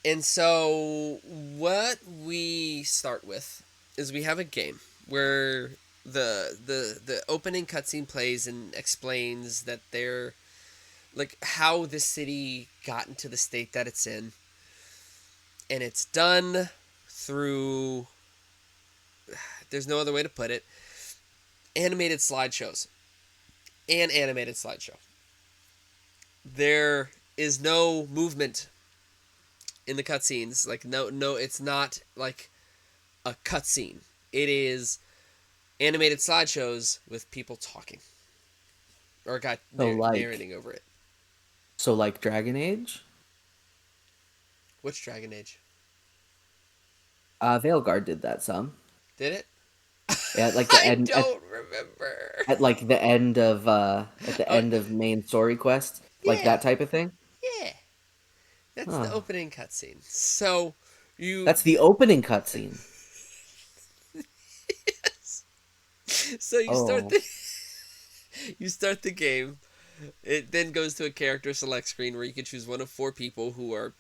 And so, what we start with is we have a game where the opening cutscene plays and explains that they're like how this city got into the state that it's in, and it's done through, there's no other way to put it, animated slideshows. An animated slideshow. There is no movement in the cutscenes. Like no, it's not like a cutscene. It is animated slideshows with people talking or a guy So like narrating over it. So like Dragon Age, Which Dragon Age? Veilguard did that some. Did it? At like the I end don't remember. at the Oh, end of main story quests, like yeah, that type of thing. yeah. That's the Oh, opening cutscene. So you, that's the opening cutscene. so you start Oh, the you start the game. It then goes to a character select screen where you can choose one of four people who are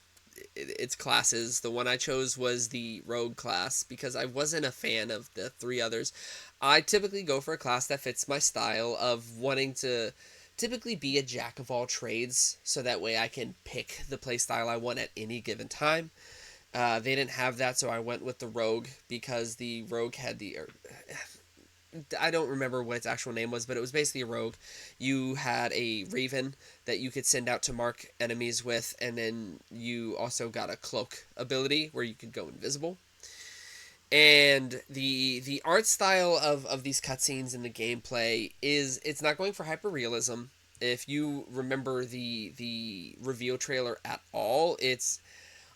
its classes. The one I chose was the rogue class because I wasn't a fan of the three others. I typically go for a class that fits my style of wanting to typically be a jack of all trades so that way I can pick the play style I want at any given time. They didn't have that, so I went with the rogue because the rogue had I don't remember what its actual name was, but it was basically a rogue. You had a raven that you could send out to mark enemies with, and then you also got a cloak ability where you could go invisible. And the art style of these cutscenes and the gameplay is it's not going for hyperrealism. If you remember the reveal trailer at all, it's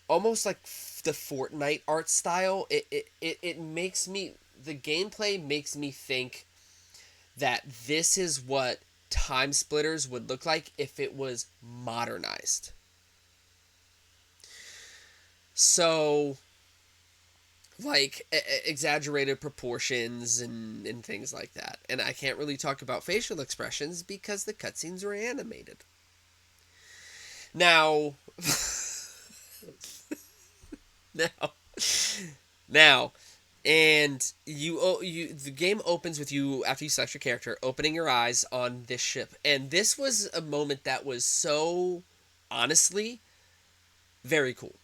almost like the Fortnite art style. It makes me the gameplay makes me think that this is what Time Splitters would look like if it was modernized. So, like, exaggerated proportions and things like that. And I can't really talk about facial expressions because the cutscenes are animated. Now, now, now, and you the game opens with you after you select your character opening your eyes on this ship, and this was a moment that was so honestly very cool.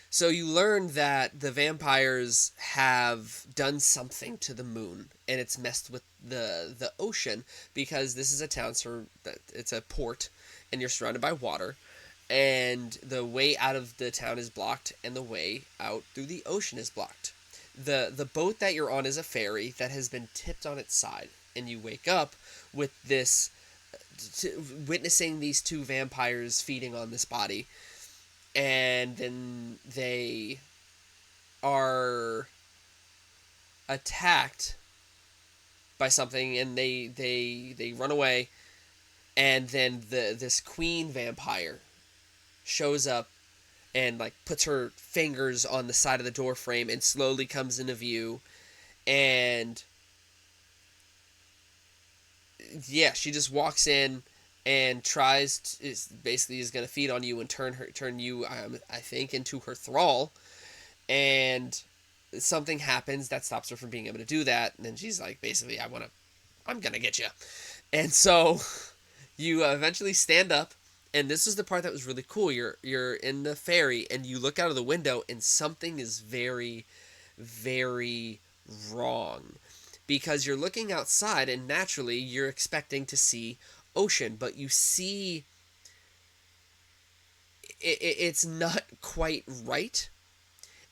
So you learn that the vampires have done something to the moon, and it's messed with the ocean because this is a town, so it's a port, and you're surrounded by water, and the way out of the town is blocked, and the way out through the ocean is blocked. The boat that you're on is a ferry that has been tipped on its side, and you wake up with this, witnessing these two vampires feeding on this body, and then they are attacked by something, and they run away, and then this queen vampire shows up and like puts her fingers on the side of the door frame and slowly comes into view, and yeah, she just walks in and tries to, is going to feed on you and turn you I think into her thrall, and something happens that stops her from being able to do that, and then she's like, basically, I'm going to get you. And so you eventually stand up, and this is the part that was really cool. You're in the ferry and you look out of the window and something is very very wrong because you're looking outside and naturally you're expecting to see ocean, but you see it's not quite right.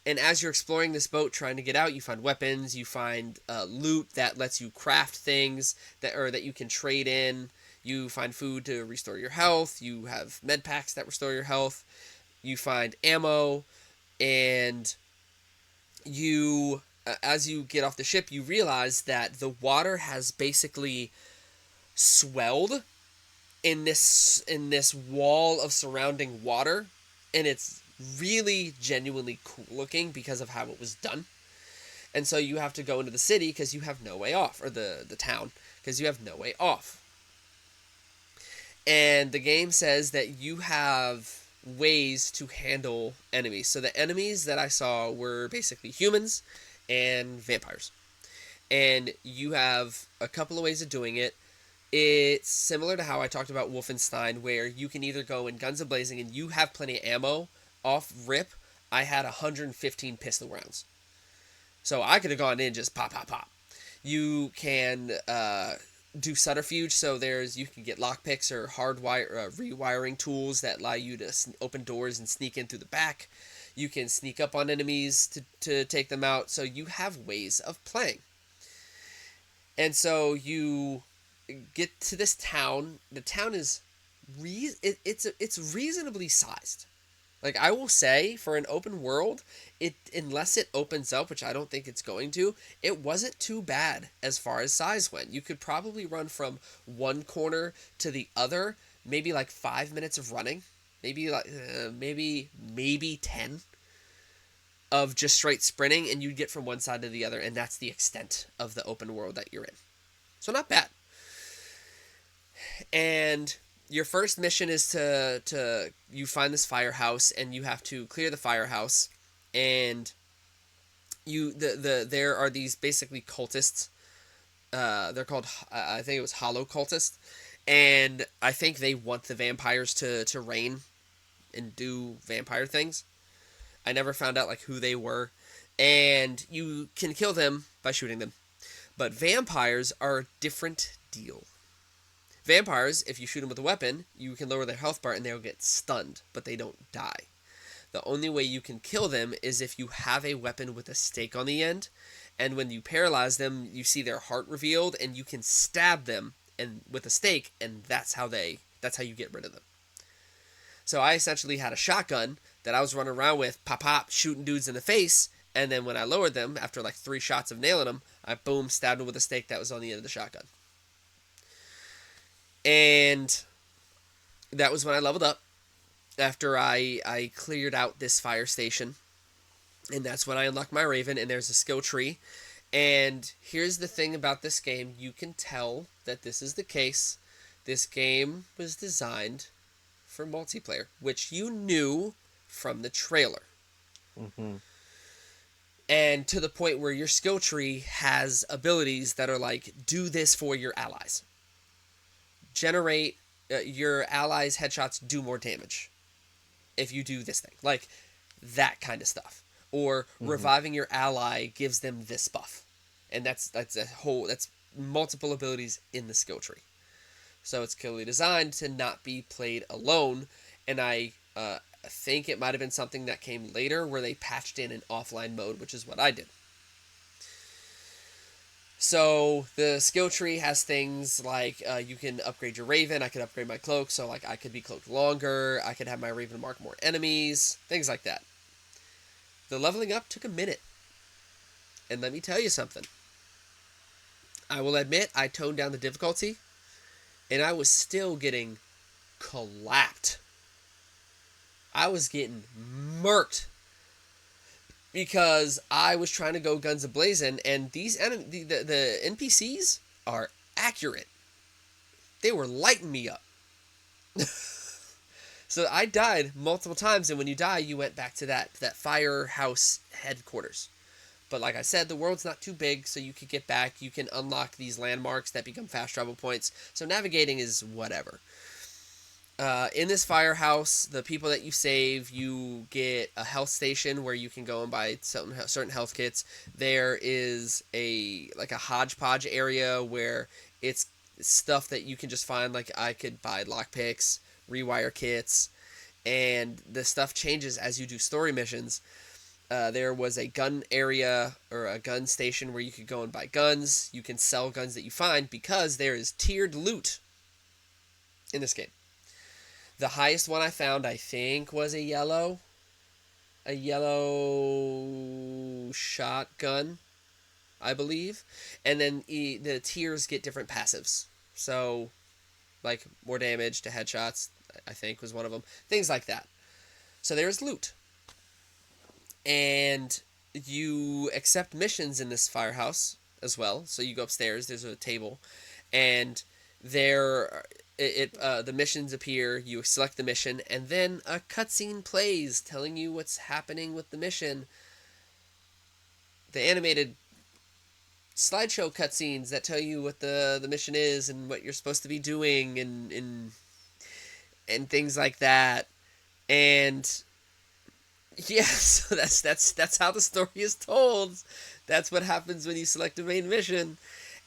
And as you're exploring this boat trying to get out, you find weapons, you find loot that lets you craft things that you can trade in. You find food to restore your health. You have med packs that restore your health. You find ammo, and you as you get off the ship, you realize that the water has basically swelled in this wall of surrounding water, and it's really genuinely cool looking because of how it was done. And so you have to go into the city because you have no way off, or the town because you have no way off. And the game says that you have ways to handle enemies. So the enemies that I saw were basically humans and vampires. And you have a couple of ways of doing it. It's similar to how I talked about Wolfenstein, where you can either go in guns a-blazing and you have plenty of ammo off rip. I had 115 pistol rounds. So I could have gone in just pop, pop, pop. You can do subterfuge, so you can get lockpicks or rewiring tools that allow you to open doors and sneak in through the back. You can sneak up on enemies to take them out. So you have ways of playing. And so you get to this town. The town is it's reasonably sized. Like, I will say, for an open world, it unless it opens up, which I don't think it's going to, it wasn't too bad as far as size went. You could probably run from one corner to the other, maybe like 5 minutes of running, maybe like maybe 10 of just straight sprinting, and you'd get from one side to the other, and that's the extent of the open world that you're in. So not bad. And your first mission is to you find this firehouse, and you have to clear the firehouse, and there are these basically cultists. They're called, I think it was hollow cultists, and I think they want the vampires to reign and do vampire things. I never found out like who they were, and you can kill them by shooting them. But vampires are a different deal. Vampires, if you shoot them with a weapon, you can lower their health bar and they'll get stunned, but they don't die. The only way you can kill them is if you have a weapon with a stake on the end, and when you paralyze them, you see their heart revealed, and you can stab them and with a stake, and that's how you get rid of them. So I essentially had a shotgun that I was running around with, pop, shooting dudes in the face, and then when I lowered them, after like 3 shots of nailing them, I boom, stabbed them with a stake that was on the end of the shotgun. And that was when I leveled up, after I cleared out this fire station. And that's when I unlocked my Raven, and there's a skill tree. And here's the thing about this game. You can tell that this is the case. This game was designed for multiplayer, which you knew from the trailer. Mm-hmm. And to the point where your skill tree has abilities that are like, do this for your allies. Generate your allies' headshots do more damage if you do this thing. Like, that kind of stuff. Or reviving your ally gives them this buff. And that's multiple abilities in the skill tree. So it's clearly designed to not be played alone. And I think it might have been something that came later where they patched in an offline mode, which is what I did. So the skill tree has things like you can upgrade your Raven. I could upgrade my cloak, so like I could be cloaked longer. I could have my Raven mark more enemies, things like that. The leveling up took a minute. And let me tell you something. I will admit I toned down the difficulty, and I was still getting clapped. I was getting murked. Because I was trying to go guns a-blazing, and the NPCs are accurate. They were lighting me up. So I died multiple times, and when you die, you went back to that firehouse headquarters. But like I said, the world's not too big, so you could get back. You can unlock these landmarks that become fast travel points. So navigating is whatever. In this firehouse, the people that you save, you get a health station where you can go and buy certain health kits. There is a hodgepodge area where it's stuff that you can just find. Like, I could buy lockpicks, rewire kits, and the stuff changes as you do story missions. There was a gun area or a gun station where you could go and buy guns. You can sell guns that you find because there is tiered loot in this game. The highest one I found, I think, was a yellow shotgun, I believe. And then the tiers get different passives. So, like, more damage to headshots, I think, was one of them. Things like that. So there's loot. And you accept missions in this firehouse as well. So you go upstairs, there's a table, and there the missions appear. You select the mission, and then a cutscene plays telling you what's happening with the mission. The animated slideshow cutscenes that tell you what the mission is and what you're supposed to be doing and things like that. And yeah, so that's how the story is told. That's what happens when you select a main mission.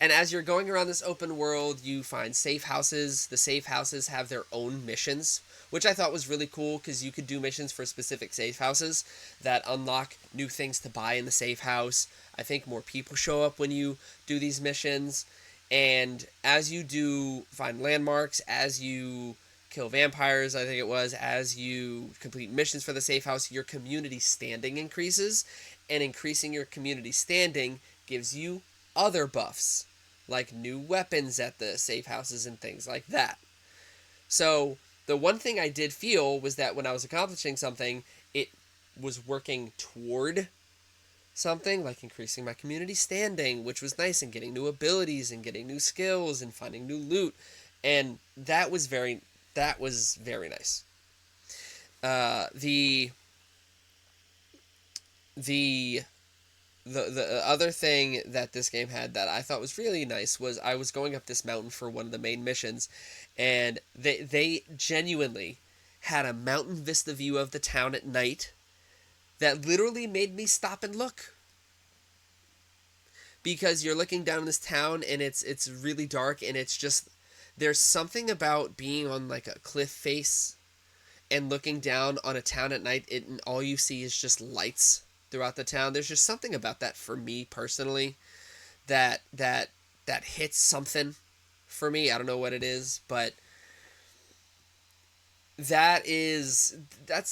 And as you're going around this open world, you find safe houses. The safe houses have their own missions, which I thought was really cool because you could do missions for specific safe houses that unlock new things to buy in the safe house. I think more people show up when you do these missions. And as you do find landmarks, as you kill vampires, I think it was, as you complete missions for the safe house, your community standing increases, and increasing your community standing gives you other buffs, like new weapons at the safe houses and things like that. So the one thing I did feel was that when I was accomplishing something, it was working toward something, like increasing my community standing, which was nice, and getting new abilities and getting new skills and finding new loot, and that was very nice. The the the other thing that this game had that I thought was really nice was I was going up this mountain for one of the main missions, and they genuinely had a mountain vista view of the town at night that literally made me stop and look, because you're looking down this town and it's really dark, and it's just, there's something about being on like a cliff face and looking down on a town at night, and all you see is just lights throughout the town. There's just something about that for me personally that hits something for me. I don't know what it is, but that's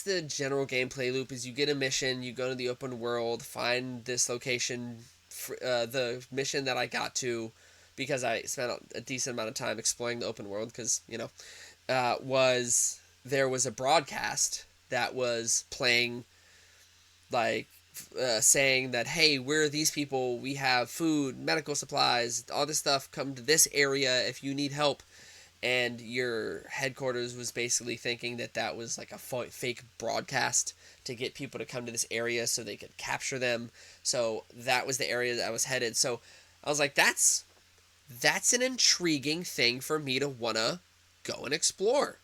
the general gameplay loop. Is you get a mission, you go to the open world, find this location. The mission that I got to, because I spent a decent amount of time exploring the open world, because was there was a broadcast that was playing, like, saying that, hey, we're these people, we have food, medical supplies, all this stuff, come to this area if you need help. And your headquarters was basically thinking that that was like a fake broadcast to get people to come to this area so they could capture them. So that was the area that I was headed. So I was like, that's an intriguing thing for me to wanna go and explore.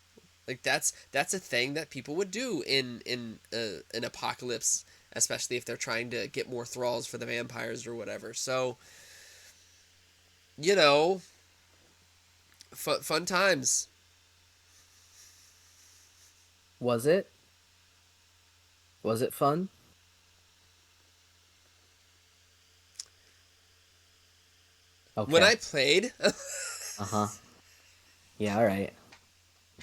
Like that's a thing that people would do in an apocalypse, especially if they're trying to get more thralls for the vampires or whatever. So, you know, fun times. Was it? Was it fun? When Okay. I played, Uh-huh. Yeah, all right.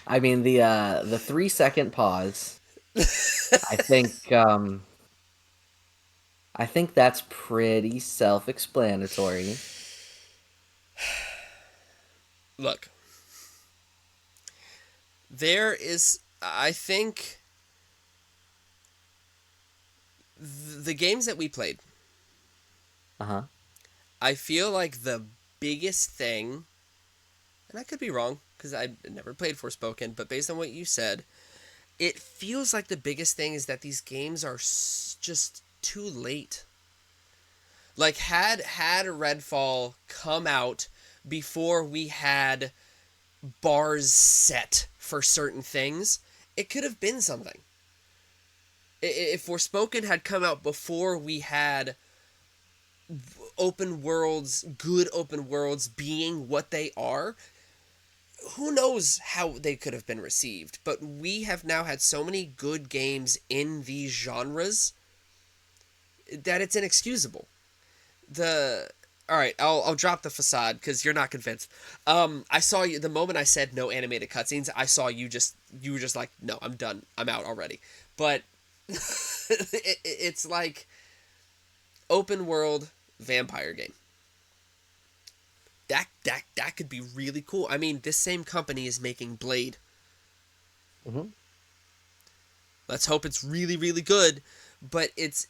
I mean the 3 second pause. I think I think that's pretty self-explanatory. look, there is, I think, the games that we played, Uh-huh. I feel like the biggest thing, and I could be wrong because I never played Forspoken, but based on what you said, it feels like the biggest thing is that these games are just too late. Like, had Redfall come out before we had bars set for certain things, it could have been something. If Forspoken had come out before we had open worlds, good open worlds being what they are, who knows how they could have been received. But we have now had so many good games in these genres that it's inexcusable. The All right, I'll drop the facade because you're not convinced. I saw you the moment I said no animated cutscenes. I saw you were just like, no, I'm done, I'm out already. But it's like open world vampire game. That could be really cool. I mean, this same company is making Blade. Mm-hmm. Let's hope it's really really good. But it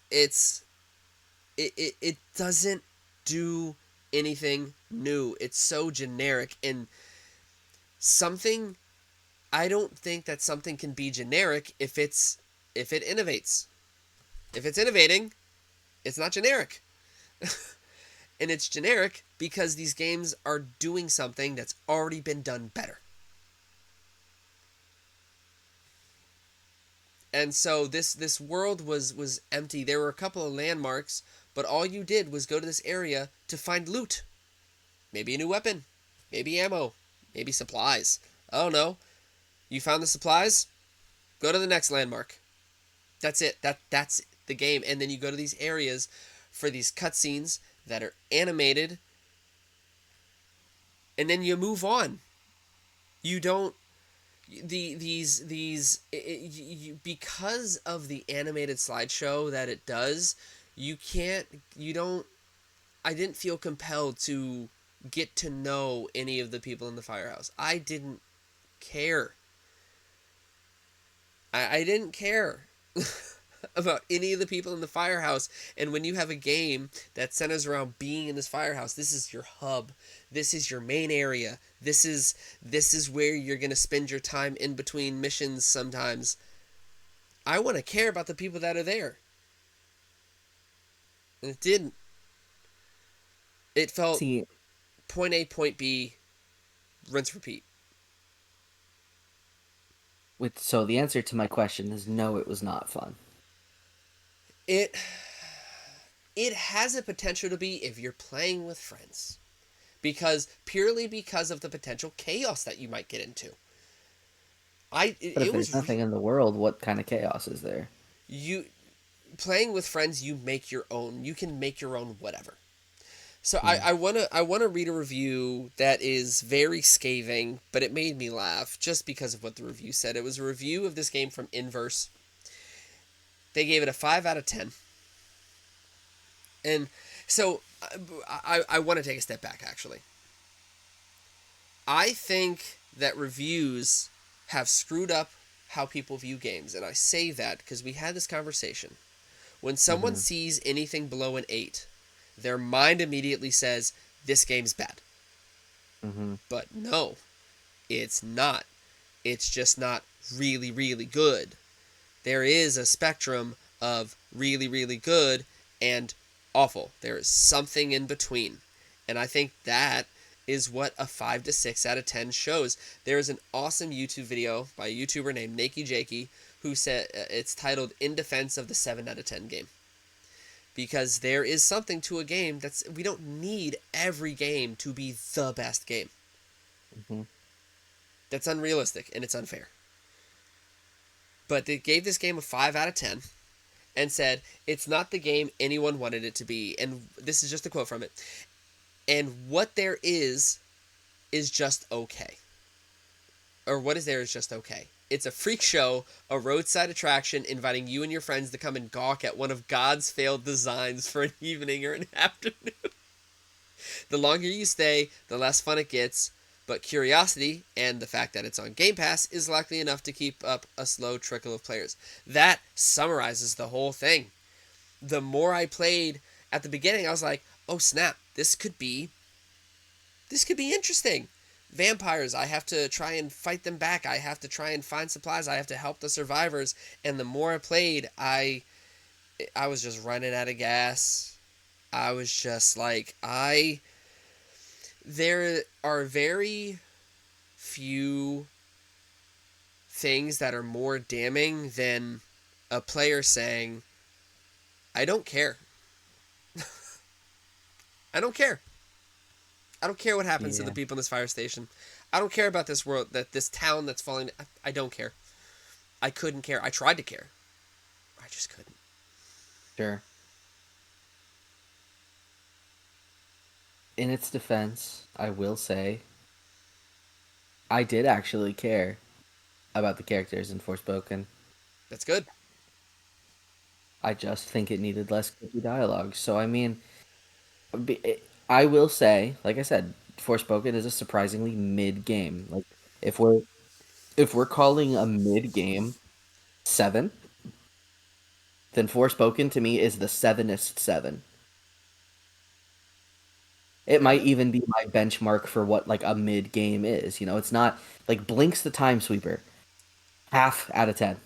doesn't do anything new. It's so generic, and something, I don't think that something can be generic if it innovates. If it's innovating, it's not generic. And it's generic because these games are doing something that's already been done better. And so this world was empty. There were a couple of landmarks, but all you did was go to this area to find loot. Maybe a new weapon, maybe ammo, maybe supplies. I don't know. You found the supplies? Go to the next landmark. That's it. That's the game. And then you go to these areas for these cutscenes that are animated, and then you move on. You don't because of the animated slideshow that it does, you can't you don't I didn't feel compelled to get to know any of the people in the firehouse. I didn't care. I didn't care about any of the people in the firehouse. And when you have a game that centers around being in this firehouse, this is your hub. This is your main area. This is where you're gonna spend your time in between missions sometimes. I want to care about the people that are there. And it didn't. It felt See, point A, point B, rinse, repeat. so the answer to my question is no, it was not fun. It it has a potential to be if you're playing with friends. Because of the potential chaos that you might get into. But if It there's was nothing in the world, what kind of chaos is there? you playing with friends, you make your own. You can make your own whatever. So Hmm. I wanna read a review that is very scathing, but it made me laugh just because of what the review said. It was a review of this game from Inverse. They gave it a 5 out of 10. And so I want to take a step back, actually. I think that reviews have screwed up how people view games. And I say that because we had this conversation. When someone Hmm. sees anything below an 8, their mind immediately says, this game's bad. Hmm. But no, it's not. It's just not really, really good. There is a spectrum of really, really good and awful. There is something in between. And I think that is what a 5 to 6 out of 10 shows. There is an awesome YouTube video by a YouTuber named Nakey Jakey who said it's titled In Defense of the 7 out of 10 game. Because there is something to a game we don't need every game to be the best game. Hmm. That's unrealistic and it's unfair. But they gave this game a 5 out of 10 and said it's not the game anyone wanted it to be. And this is just a quote from it. And what there is just okay. Or what is there is just okay. It's a freak show, a roadside attraction inviting you and your friends to come and gawk at one of God's failed designs for an evening or an afternoon. The longer you stay, the less fun it gets, but curiosity and the fact that it's on Game Pass is likely enough to keep up a slow trickle of players. That summarizes the whole thing. The more I played at the beginning, I was like, "Oh snap, this could be interesting." Vampires, I have to try and fight them back. I have to try and find supplies. I have to help the survivors. And the more I played, I was just running out of gas. I was just like, there are very few things that are more damning than a player saying, I don't care. I don't care. I don't care what happens to the Yeah, people in this fire station. I don't care about this world, that this town that's falling. I don't care. I couldn't care. I tried to care. I just couldn't. sure. In its defense, I will say I did actually care about the characters in Forspoken. That's good. I just think it needed less creepy dialogue. So I mean, I will say, like I said, Forspoken is a surprisingly mid game. Like if we're if we're calling a mid game 7, then Forspoken to me is the sevenest 7. It might Okay. even be my benchmark for what like a mid game is. You know, it's not like Blink's the Time Sweeper, half out of 10,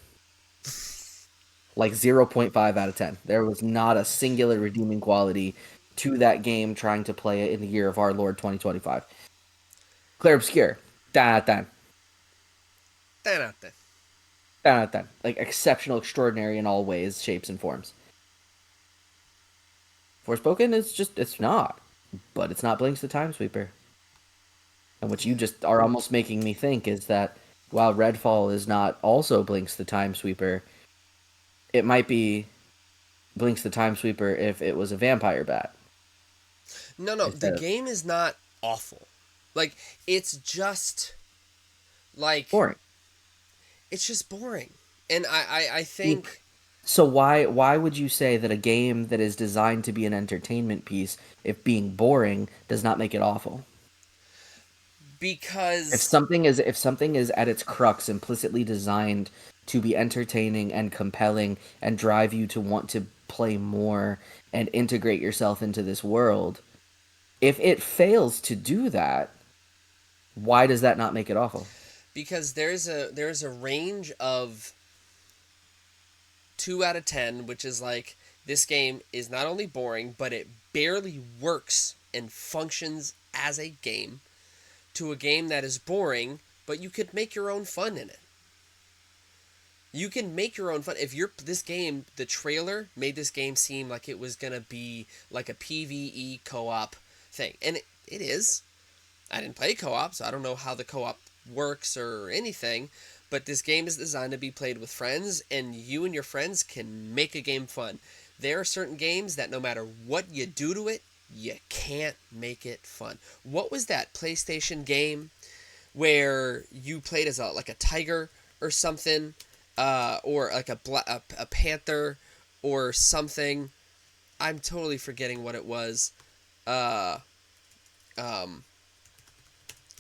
like 0.5 out of 10. There was not a singular redeeming quality to that game trying to play it in the year of our Lord 2025. Claire Obscure, 10 out of 10. Then out there. 10 out of 10. Like exceptional, extraordinary in all ways, shapes, and forms. Forspoken is just, it's not. But it's not Blink's the Time Sweeper. And what you Yeah. just are almost making me think is that while Redfall is not also Blink's the Time Sweeper, it might be Blink's the Time Sweeper if it was a vampire bat No, no. The instead of game is not awful. Like, it's just like boring. it's just boring. And I See, think so why would you say that a game that is designed to be an entertainment piece, if being boring, does not make it awful? because If something is at its crux implicitly designed to be entertaining and compelling and drive you to want to play more and integrate yourself into this world, if it fails to do that, why does that not make it awful? there's a range of 2 out of 10, which is like this game is not only boring, but it barely works and functions as a game, to a game that is boring, but you could make your own fun in it. You can make your own fun. If you're this game, the trailer made this game seem like it was gonna be like a PvE co-op thing, and it is. I didn't play co-op, so I don't know how the co-op works or anything. But this game is designed to be played with friends, and you and your friends can make a game fun. There are certain games that no matter what you do to it, you can't make it fun. What was that PlayStation game where you played as a tiger or something, or like a panther or something? I'm totally forgetting what it was. Uh, um,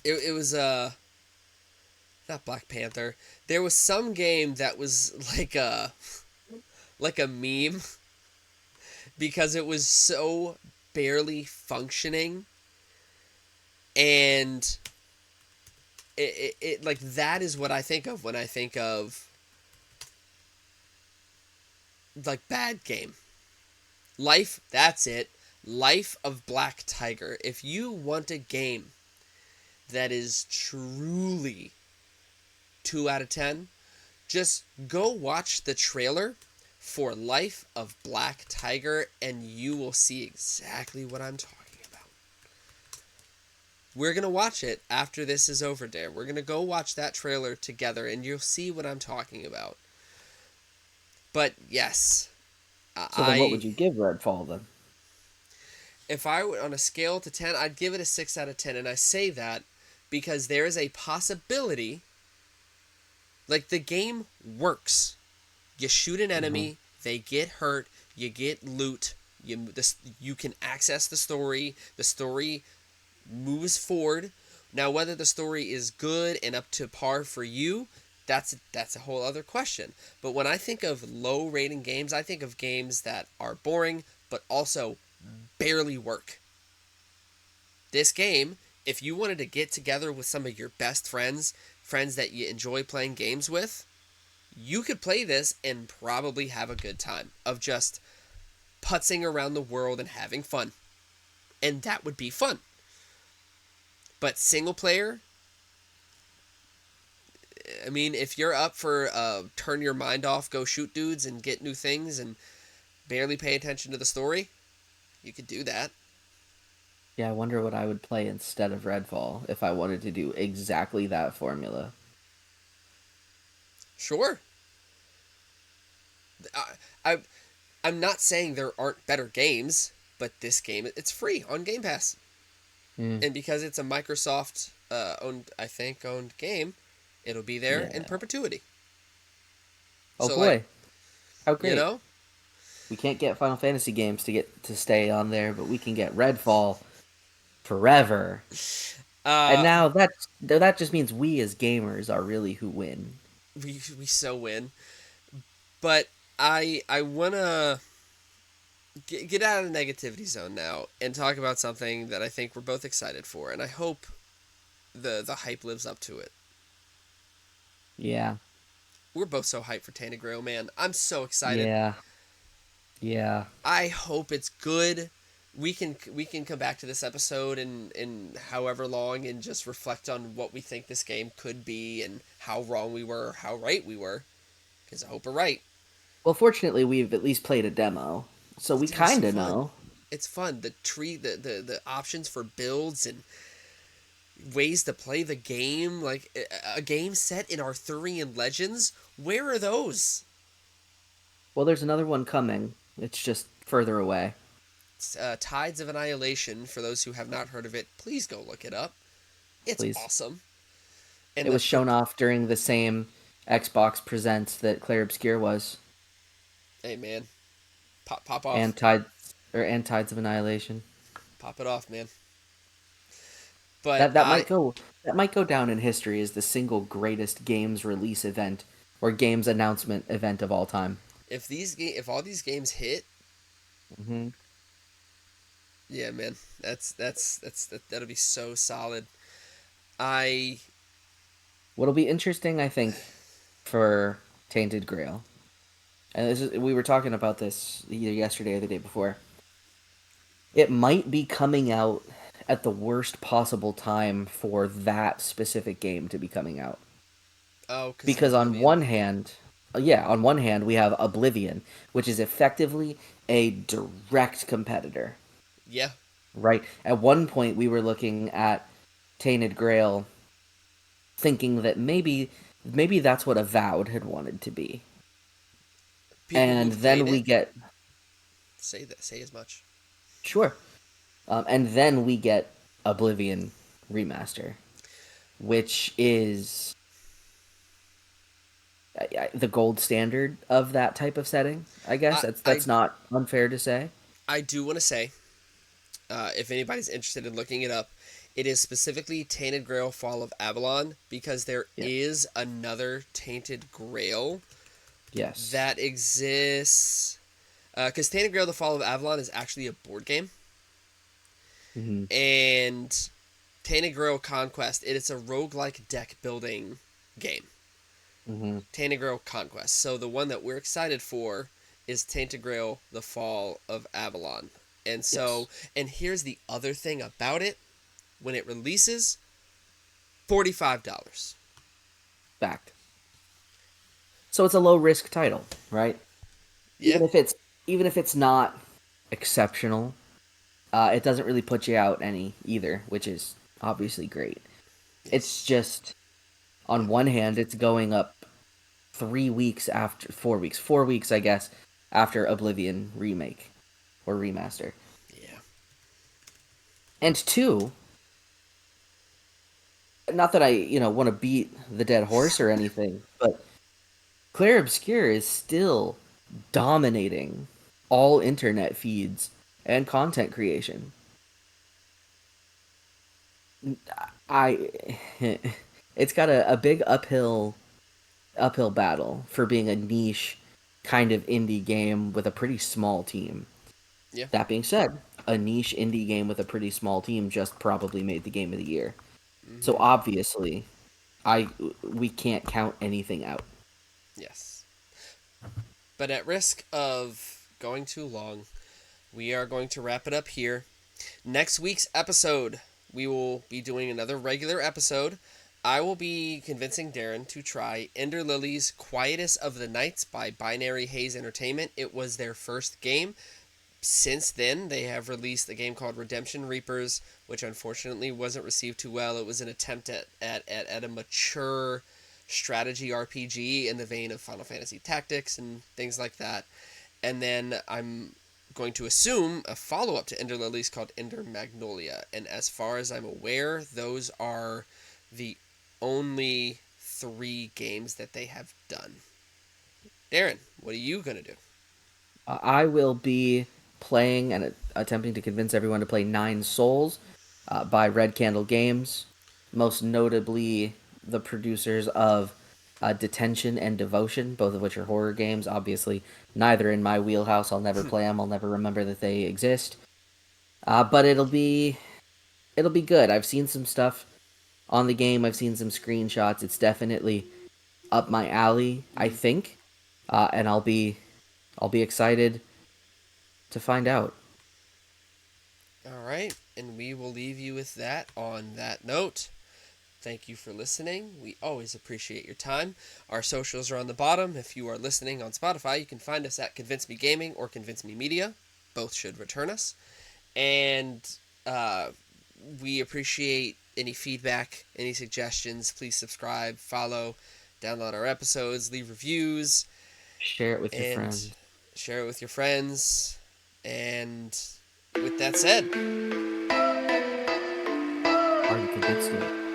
it was not Black Panther. There was some game that was like a meme because it was so barely functioning, and it like that is what I think of when I think of like bad game. Life, that's it. Life of Black Tiger. If you want a game that is truly 2 out of 10, just go watch the trailer for Life of Black Tiger and you will see exactly what I'm talking about. We're going to watch it after this is over, Dare. We're going to go watch that trailer together and you'll see what I'm talking about. But yes, So then what I would you give Redfall then? if I were on a scale to 10, I'd give it a 6 out of 10, and I say that because there is a possibility like the game works. You shoot an Hmm. enemy, they get hurt, you get loot, you can access the story. The story moves forward. Now, whether the story is good and up to par for you, that's a whole other question. But when I think of low rating games, I think of games that are boring but also barely work. This game, if you wanted to get together with some of your best friends, friends that you enjoy playing games with, you could play this and probably have a good time of just putzing around the world and having fun. And that would be fun. But single player, I mean, if you're up for turn your mind off, go shoot dudes and get new things and barely pay attention to the story, you could do that. Yeah, I wonder what I would play instead of Redfall if I wanted to do exactly that formula. Sure. I, I I'm not saying there aren't better games, but this game it's free on Game Pass. Hmm. And because it's a Microsoft owned, I think, owned game, it'll be there in Yeah. perpetuity. Oh So like, boy, how you great. know, We can't get Final Fantasy games to get to stay on there, but we can get Redfall forever. And uh, now that just means we as gamers are really who win. we so win. But I wanna get out of the negativity zone now and talk about something that I think we're both excited for, and I hope the hype lives up to it. Yeah. We're both so hyped for Tanagrail, man. I'm so excited. Yeah. Yeah. I hope it's good. We can come back to this episode in however long and just reflect on what we think this game could be and how wrong we were, how right we were. Because I hope we're right. Well, fortunately, we've at least played a demo, so The we demo's so kind of fun. know. It's fun. The tree, the options for builds and ways to play the game, like a game set in Arthurian legends. Where are those? Well, there's another one coming. It's just further away. Tides of Annihilation. For those who have not heard of it, please go look it up. It's Please. awesome. And It was shown off during the same Xbox Presents that Claire Obscure was, Hey man, pop and off, Tides of Annihilation. pop it off, man. But That that might go down in history as the single greatest games release event or games announcement event of all time. if all these games hit, Hmm. yeah, man, that'll be so solid. I What'll be interesting, I think, for Tainted Grail, and we were talking about this either yesterday or the day before. It might be coming out at the worst possible time for that specific game to be coming out. because of Because on Oblivion. one hand, yeah, on one hand we have Oblivion, which is effectively a direct competitor, Yeah, right? At one point we were looking at Tainted Grail thinking that maybe that's what Avowed had wanted to be. people And who've played then we it get say as much. sure. And then we get Oblivion remaster, which is the gold standard of that type of setting. I guess I I that's not unfair to say. I do want to say, if anybody's interested in looking it up, it is specifically Tainted Grail Fall of Avalon because there Yeah. is another Tainted Grail Yes. that exists. Because Tainted Grail: The Fall of Avalon is actually a board game, Hmm. and Tainted Grail Conquest it is a roguelike deck building game. Hmm. Tainted Grail Conquest. So the one that we're excited for is Tainted Grail: The Fall of Avalon. And Yes. so, and here's the other thing about it: when it releases, $45. Fact. So it's a low risk title, right? Yeah. Even if it's even if it's not exceptional, it doesn't really put you out any either, which is obviously great. It's Yes. just on Yep. one hand, it's going up 3 weeks after 4 weeks, 4 weeks, I guess, after Oblivion remake or remaster. Yeah. And two, not that I, want to beat the dead horse or anything, but Claire Obscure is still dominating all internet feeds and content creation. I it's got a big uphill battle for being a niche kind of indie game with a pretty small team. Yeah. That being said, a niche indie game with a pretty small team just probably made the game of the year. So Mm-hmm. obviously, I we can't count anything out. Yes. But at risk of going too long, we are going to wrap it up here. Next week's episode, we will be doing another regular episode. I will be convincing Darren to try Ender Lily's Quietest of the Nights by Binary Haze Entertainment. It was their first game. Since then, they have released a game called Redemption Reapers, which unfortunately wasn't received too well. It was an attempt at a mature strategy RPG in the vein of Final Fantasy Tactics and things like that. And then I'm going to assume a follow up to Ender Lilies called Ender Magnolia. And as far as I'm aware, those are the only three games that they have done. Darren, what are you going to do? I will be playing and attempting to convince everyone to play Nine Souls by Red Candle Games, most notably the producers of Detention and Devotion, both of which are horror games. Obviously, neither in my wheelhouse. I'll never play them. I'll never remember that they exist. But it'll be good. I've seen some stuff on the game. I've seen some screenshots. It's definitely up my alley, I Mm-hmm. think, and I'll be excited to find out. All right, and we will leave you with that on that note. Thank you for listening. We always appreciate your time. Our socials are on the bottom. If you are listening on Spotify, you can find us at Convince Me Gaming or Convince Me Media. Both should return us. And uh, we appreciate any feedback, any suggestions. Please subscribe, follow, download our episodes, leave reviews, Share it with your and friends. share it with your friends. And with that said, Are you convinced yet?